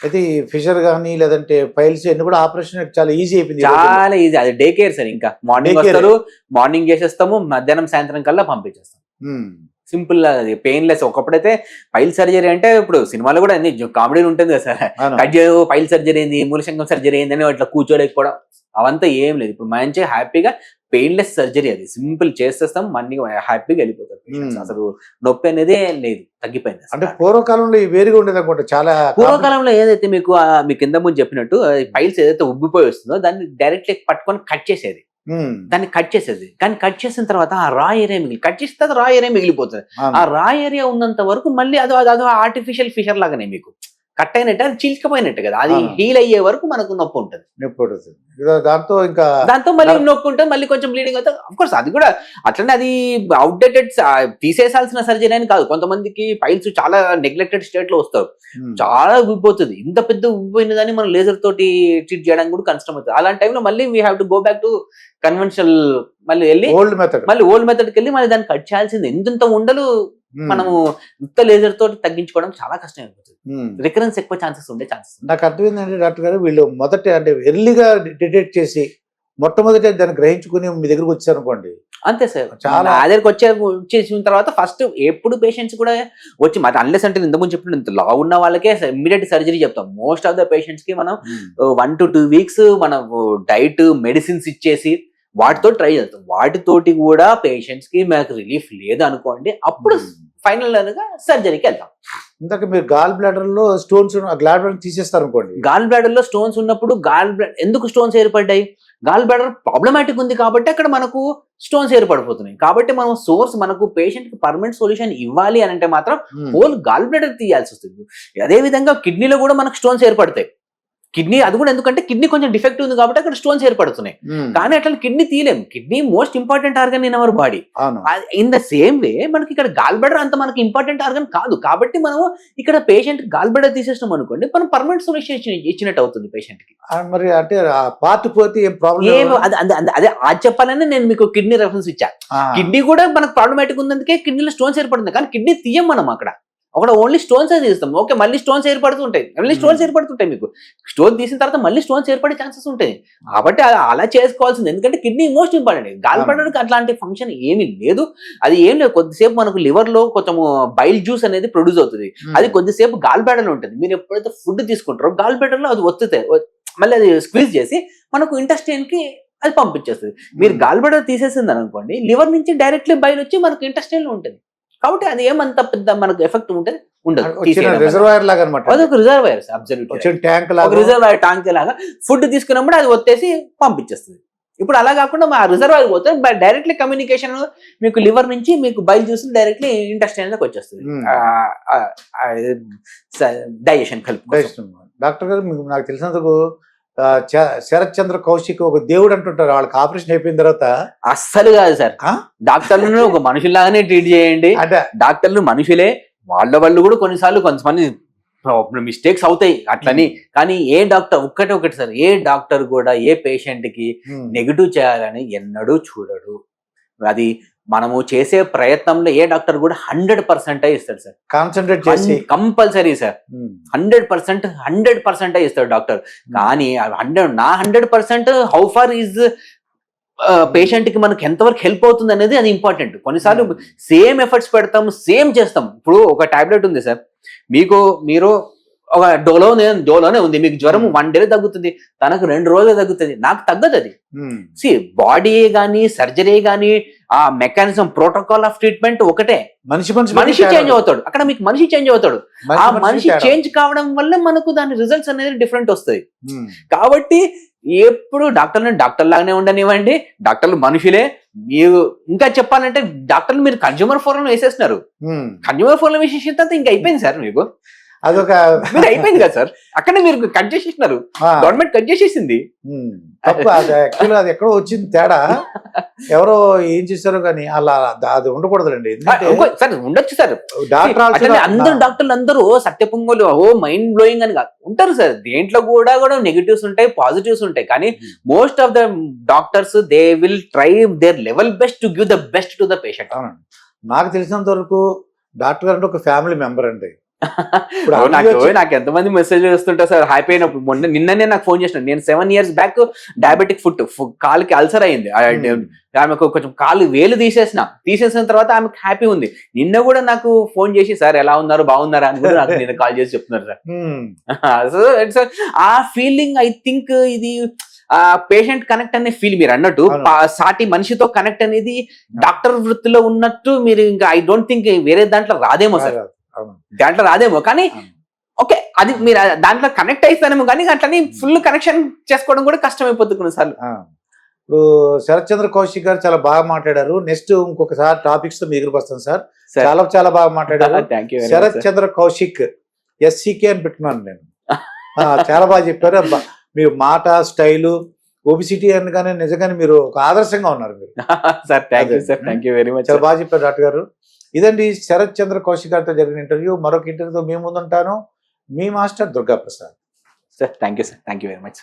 అయితే ఫిషర్ కానీ లేదంటే పైల్స్ అన్ని కూడా ఆపరేషన్ చాలా ఈజీ అయిపోయింది, చాలా ఈజీ. అది డే కేర్ సార్. ఇంకా మార్నింగ్ వస్తారు, మార్నింగ్ చేసేస్తాము, మధ్యాహ్నం సాయంత్రం కల్లా పంపించేస్తాం. సింపుల్, అది పెయిన్లెస్. ఒకప్పుడైతే పైల్ సర్జరీ అంటే ఇప్పుడు సినిమాలో కూడా అన్ని కామెడీ ఉంటుంది కదా సార్, కట్ చేయవు, పైల్ సర్జరీ ఏంది, మూలశంకం సర్జరీ ఏంది అని అట్లా కూర్చోలేకపోవడం అవంతా ఏం లేదు. ఇప్పుడు మంచిగా హ్యాపీగా పెయిన్లెస్ సర్జరీ, అది సింపుల్ చేసేస్తాం, మళ్ళీ హ్యాపీగా వెళ్ళిపోతారు. అసలు నొప్పి అనేది లేదు, తగ్గిపోయింది. అంటే పూర్వకాలంలో వేరుగా ఉండేది అనుకుంటా. చాలా పూర్వకాలంలో ఏదైతే మీకు కింద ముందు చెప్పినట్టు పైల్స్ ఏదైతే ఉబ్బిపోయి వస్తుందో దాన్ని డైరెక్ట్ పట్టుకొని కట్ చేసేది, దాన్ని కట్ చేసేది. కానీ కట్ చేసిన తర్వాత ఆ రా ఏరియా కట్ చేసిన తర్వాత రా ఏరియా మిగిలిపోతుంది. ఆ రా ఏరియా ఉన్నంత వరకు మళ్ళీ అదో ఆర్టిఫిషియల్ ఫిషర్ లాగానే మీకు కట్ అయినట్టు అది చీల్చుకుపోయినట్టు కదా, అది అవును. హీల్ అయ్యే వరకు మనకు నొప్పి ఉంటుంది. నొప్పి పడుతుంది. దాంతో ఇంకా దాంతో మళ్ళీ నొప్పి ఉంటుంది, మళ్ళీ కొంచెం బ్లీడింగ్ అవుతుంది. అఫ్ కోర్స్ అది కూడా అట్లనే అది అవుట్డేటెడ్ తీసేసాల్సిన సర్జరీ అని కాదు. కొంతమందికి పైల్స్ చాలా నెగ్లెక్టెడ్ స్టేట్ లో వస్తారు, చాలా ఉబ్బిపోతుంది. ఇంత పెద్ద ఉబ్బిపోయిన దాన్ని మనం లేజర్ తోటి ట్రీట్ చేయడానికి కూడా కష్టం అవుతుంది. అలాంటి టైంలో మళ్ళీ we have to go back to conventional, మళ్ళీ వెళ్ళి ఓల్డ్ మెథడ్కి వెళ్ళి మళ్ళీ దాన్ని కట్ చేయాల్సింది. ఎంత ఉండలు మనము ఉత్త లేజర్ తోటి తగ్గించుకోవడం చాలా కష్టం అయిపోతుంది. రికరెన్స్ ఎక్కువ ఛాన్సెస్ ఉండే ఛాన్సెస్. నాకు అర్థమైందండి డాక్టర్ గారు, వీళ్ళు మొదట అంటే ఎర్లీగా డిటెక్ట్ చేసి మొట్టమొదటి దాన్ని గ్రహించుకుని మీ దగ్గరకు వచ్చారనుకోండి, అంతే సార్. చాలా నా దగ్గరకు వచ్చేసిన తర్వాత ఫస్ట్ ఎప్పుడు పేషెంట్స్ కూడా వచ్చి మరి అన్లెస్ అంటే ఇంతకుముందు చెప్పిన ఇంత లా ఉన్న వాళ్ళకే ఇమ్మీడియట్ సర్జరీ చెప్తాం. మోస్ట్ ఆఫ్ ద పేషెంట్స్ కి మనం 1 to 2 weeks మనం డైట్ మెడిసిన్స్ ఇచ్చేసి వాటితో ట్రై చేస్తాం. వాటితోటి కూడా పేషెంట్స్ కి మనకు రిలీఫ్ లేదు అనుకోండి, అప్పుడు ఫైనల్ గా సర్జరీకి వెళ్తాం. ఇందాక మీరు గాల్ బ్లాడర్ లో స్టోన్స్ గాల్ బ్లాడర్ తీసేస్తారు అనుకోండి, గాల్ బ్లాడర్ లో స్టోన్స్ ఉన్నప్పుడు ఎందుకు స్టోన్స్ ఏర్పడ్డాయి? గాల్ బ్లాడర్ ప్రాబ్లమాటిక్ ఉంది కాబట్టి అక్కడ మనకు స్టోన్స్ ఏర్పడిపోతున్నాయి. కాబట్టి మనం సోర్స్ మనకు పేషెంట్ కి పర్మనెంట్ సొల్యూషన్ ఇవ్వాలి అని అంటే మాత్రం హోల్ గాల్ బ్లాడర్ తీయాల్సి వస్తుంది. అదే విధంగా కిడ్నీలో కూడా మనకు స్టోన్స్ ఏర్పడతాయి. కిడ్నీ అది కూడా ఎందుకంటే కిడ్నీ కొంచెం డిఫెక్ట్ ఉంది కాబట్టి అక్కడ స్టోన్స్ ఏర్పడుతున్నాయి. కానీ అట్లా కిడ్నీ తీయలేము. Kidney most important organ in our body. In the same way మనకి ఇక్కడ గాల్ బ్లాడర్ అంత మనకి ఇంపార్టెంట్ ఆర్గన్ కాదు. కాబట్టి మనం ఇక్కడ పేషెంట్ గాల్ బ్లాడర్ తీసేసినాం అనుకోండి, మనం పర్మనెంట్ సొల్యూషన్ ఇచ్చినట్టు అవుతుంది పేషెంట్ కి. మరి అంటే పార్ట్ పోతే ఏం ప్రాబ్లం? అదే అది చెప్పాలని నేను మీకు కిడ్నీ రెఫరెన్స్ ఇచ్చా. కిడ్నీ కూడా మనకు ప్రాబ్లమాటిక్ ఉన్నందుకే కిడ్నీలో స్టోన్స్ ఏర్పడుతుంది. కానీ కిడ్నీ తీయం మనం అక్కడ ఓన్లీ స్టోన్స్ అది తీస్తాం. ఓకే, మళ్ళీ స్టోన్స్ ఏర్పడుతుంటాయి, మీకు స్టోన్ తీసిన తర్వాత మళ్ళీ స్టోన్స్ ఏర్పడే ఛాన్సెస్ ఉంటాయి. కాబట్టి అలా చేసుకోవాల్సింది. ఎందుకంటే కిడ్నీ మోస్ట్ ఇంపార్టెంట్. గాల్ బ్లాడర్కి అట్లాంటి ఫంక్షన్ ఏమీ లేదు. అది ఏం లేదు, కొద్దిసేపు మనకు లివర్ లో కొంచెం బైల్ జ్యూస్ అనేది ప్రొడ్యూస్ అవుతుంది. అది కొద్దిసేపు గాల్ బ్లాడర్ లో ఉంటుంది. మీరు ఎప్పుడైతే ఫుడ్ తీసుకుంటారో గాల్ బ్లాడర్ లో అది వస్తుంది, మళ్ళీ అది స్క్వీజ్ చేసి మనకు ఇంటెస్టైన్ కి అది పంపించేస్తుంది. మీరు గాల్ బ్లాడర్ తీసేసింది అనుకోండి, లివర్ నుంచి డైరెక్ట్లీ బైల్ వచ్చి మనకు ఇంటెస్టైన్ లో ఉంటుంది. కాబట్టి అది ఏమంత పెద్ద మనకు ఎఫెక్ట్ ఉంటుంది ఉండదు. రిజర్వాయర్ లాగా అన్నమాట. అదొక రిజర్వాయర్, అబ్సల్యూట్లీ రిజర్వాయర్ ట్యాంక్ లాగా. ఫుడ్ తీసుకున్నప్పుడు అది వచ్చేసి పంపించేస్తుంది. ఇప్పుడు అలా కాకుండా ఆ రిజర్వాయర్ పోతే డైరెక్ట్లీ కమ్యూనికేషన్ మీకు లివర్ నుంచి మీకు బైల్ జ్యూస్ డైరెక్ట్లీ ఇంటెస్టైన్ లోకి వచ్చేస్తుంది. డైజెషన్ కలిపి. డాక్టర్ గారు, మీకు నాకు తెలిసినందుకు శరత్ చంద్ర కౌశిక్ ఒక దేవుడు అంటుంటారు. వాళ్ళకి ఆపరేషన్ అయిపోయిన తర్వాత అస్సలు కాదు సార్. డాక్టర్లను ఒక మనుషుల్లాగానే ట్రీట్ చేయండి. అంటే డాక్టర్లు మనుషులే, వాళ్ళు కూడా కొంతమంది మిస్టేక్స్ అవుతాయి అట్లని. కానీ ఏ డాక్టర్ ఒకటి సార్, ఏ డాక్టర్ కూడా ఏ పేషెంట్ కి నెగిటివ్ చేయాలని ఎన్నడూ చూడడు. అది మనము చేసే ప్రయత్నంలో ఏ డాక్టర్ కూడా 100% ఇస్తాడు సార్. కాన్సన్ట్రేట్ చేసి కంపల్సరీ సార్ 100% ఇస్తాడు డాక్టర్. కానీ 100% హౌ ఫార్ ఈజ్ పేషెంట్ కి మనకి ఎంతవరకు హెల్ప్ అవుతుంది అనేది అది ఇంపార్టెంట్. కొన్నిసార్లు సేమ్ ఎఫర్ట్స్ పెడతాం, సేమ్ చేస్తాం. ఇప్పుడు ఒక టాబ్లెట్ ఉంది సార్, మీరు ఒక డోలోనే ఉంది, మీకు జ్వరం 1 day తగ్గుతుంది, తనకు 2 రోజులు తగ్గుతుంది, నాకు తగ్గదు. అది బాడీ గానీ సర్జరీ గానీ ఆ మెకానిజం ప్రోటోకాల్ ఆఫ్ ట్రీట్మెంట్ ఒకటే. మనిషి చేంజ్ అవుతాడు, అక్కడ మీకు మనిషి చేంజ్ అవుతాడు. ఆ మనిషి చేంజ్ కావడం వల్ల మనకు దాని రిజల్ట్స్ అనేది డిఫరెంట్ వస్తాయి. కాబట్టి ఎప్పుడు డాక్టర్ లాగానే ఉండనివ్వండి. డాక్టర్లు మనుషులే. మీరు ఇంకా చెప్పాలంటే డాక్టర్లు మీరు కన్జ్యూమర్ ఫోరం వేసేస్తున్నారు. కన్జ్యూమర్ ఫోరం వేసేసిన తర్వాత ఇంకా అయిపోయింది సార్. మీకు అదొక మీరు అయిపోయింది కదా సార్, అక్కడే మీరు కట్ చేసేసినారు. గవర్నమెంట్ కట్ చేసేసింది. అది ఎక్కడో వచ్చింది తేడా, ఎవరో ఏం చేశారో కానీ అలా అది ఉండకూడదండి. సార్ ఉండొచ్చు సార్, అందరు డాక్టర్లు అందరూ సత్య పొంగోలు మైండ్ బ్లోయింగ్ అని కాదు ఉంటారు సార్. దేంట్లో కూడా నెగటివ్స్ ఉంటాయి, పాజిటివ్స్ ఉంటాయి. కానీ most of the doctors they will try their level best to give the best to the patient. నాకు తెలిసినంత వరకు డాక్టర్ గారు ఒక ఫ్యామిలీ మెంబర్ అండి. నాకు ఎంతమంది మెసేజ్ వస్తుంటారు సార్ హ్యాపీ అయినప్పుడు. నిన్ననే నాకు ఫోన్ చేసిన, నేను 7 years బ్యాక్ డయాబెటిక్ ఫుట్, కాలుకి అల్సర్ అయింది. ఆమెకు కొంచెం కాలు వేలు తీసేసిన తర్వాత ఆమెకు హ్యాపీ ఉంది. నిన్న కూడా నాకు ఫోన్ చేసి సార్ ఎలా ఉన్నారు, బాగున్నారా అని కూడా నాకు నిన్న కాల్ చేసి చెప్తున్నారు సార్. సో ఇట్స్ ఆ ఫీలింగ్. ఐ థింక్ ఇది పేషెంట్ కనెక్ట్ అనే ఫీల్ మీరు అన్నట్టు సాటి మనిషితో కనెక్ట్ అనేది డాక్టర్ వృత్తిలో ఉన్నట్టు మీరు ఇంకా ఐ డోంట్ థింక్ వేరే దాంట్లో రాదేమో సార్. కానీ ఓకే, అది మీరు దాంట్లో కనెక్ట్ అయిస్తానేమో కానీ అట్లని ఫుల్ కనెక్షన్ చేసుకోవడం కూడా కష్టమైపోతుంది కొన్నిసార్లు. ఇప్పుడు శరత్ చంద్ర కౌశిక్ గారు చాలా బాగా మాట్లాడారు. నెక్స్ట్ ఇంకొకసారి టాపిక్స్ తో మీ ఎదురుకు వస్తాను సార్. చాలా బాగా మాట్లాడారు. శరత్ చంద్ర కౌశిక్ ఎస్సీకే అని పెట్టుకున్నాను నేను. చాలా బాగా చెప్పారు. మీ మాట స్టైలు ఒబిసిటీ అనగానే నిజంగానే మీరు ఒక ఆదర్శంగా ఉన్నారు మీరు. Sir thank you sir, thank you very much. చాలా బాగా చెప్పారు డాక్టర్ గారు. ఇదండి శరత్ చంద్ర కౌశిక్ గారితో జరిగిన ఇంటర్వ్యూ. మరొక ఇంటర్వ్యూతో మీ ముందుంటాను. మీ master Durga Prasad. Sir thank you sir, thank you very much.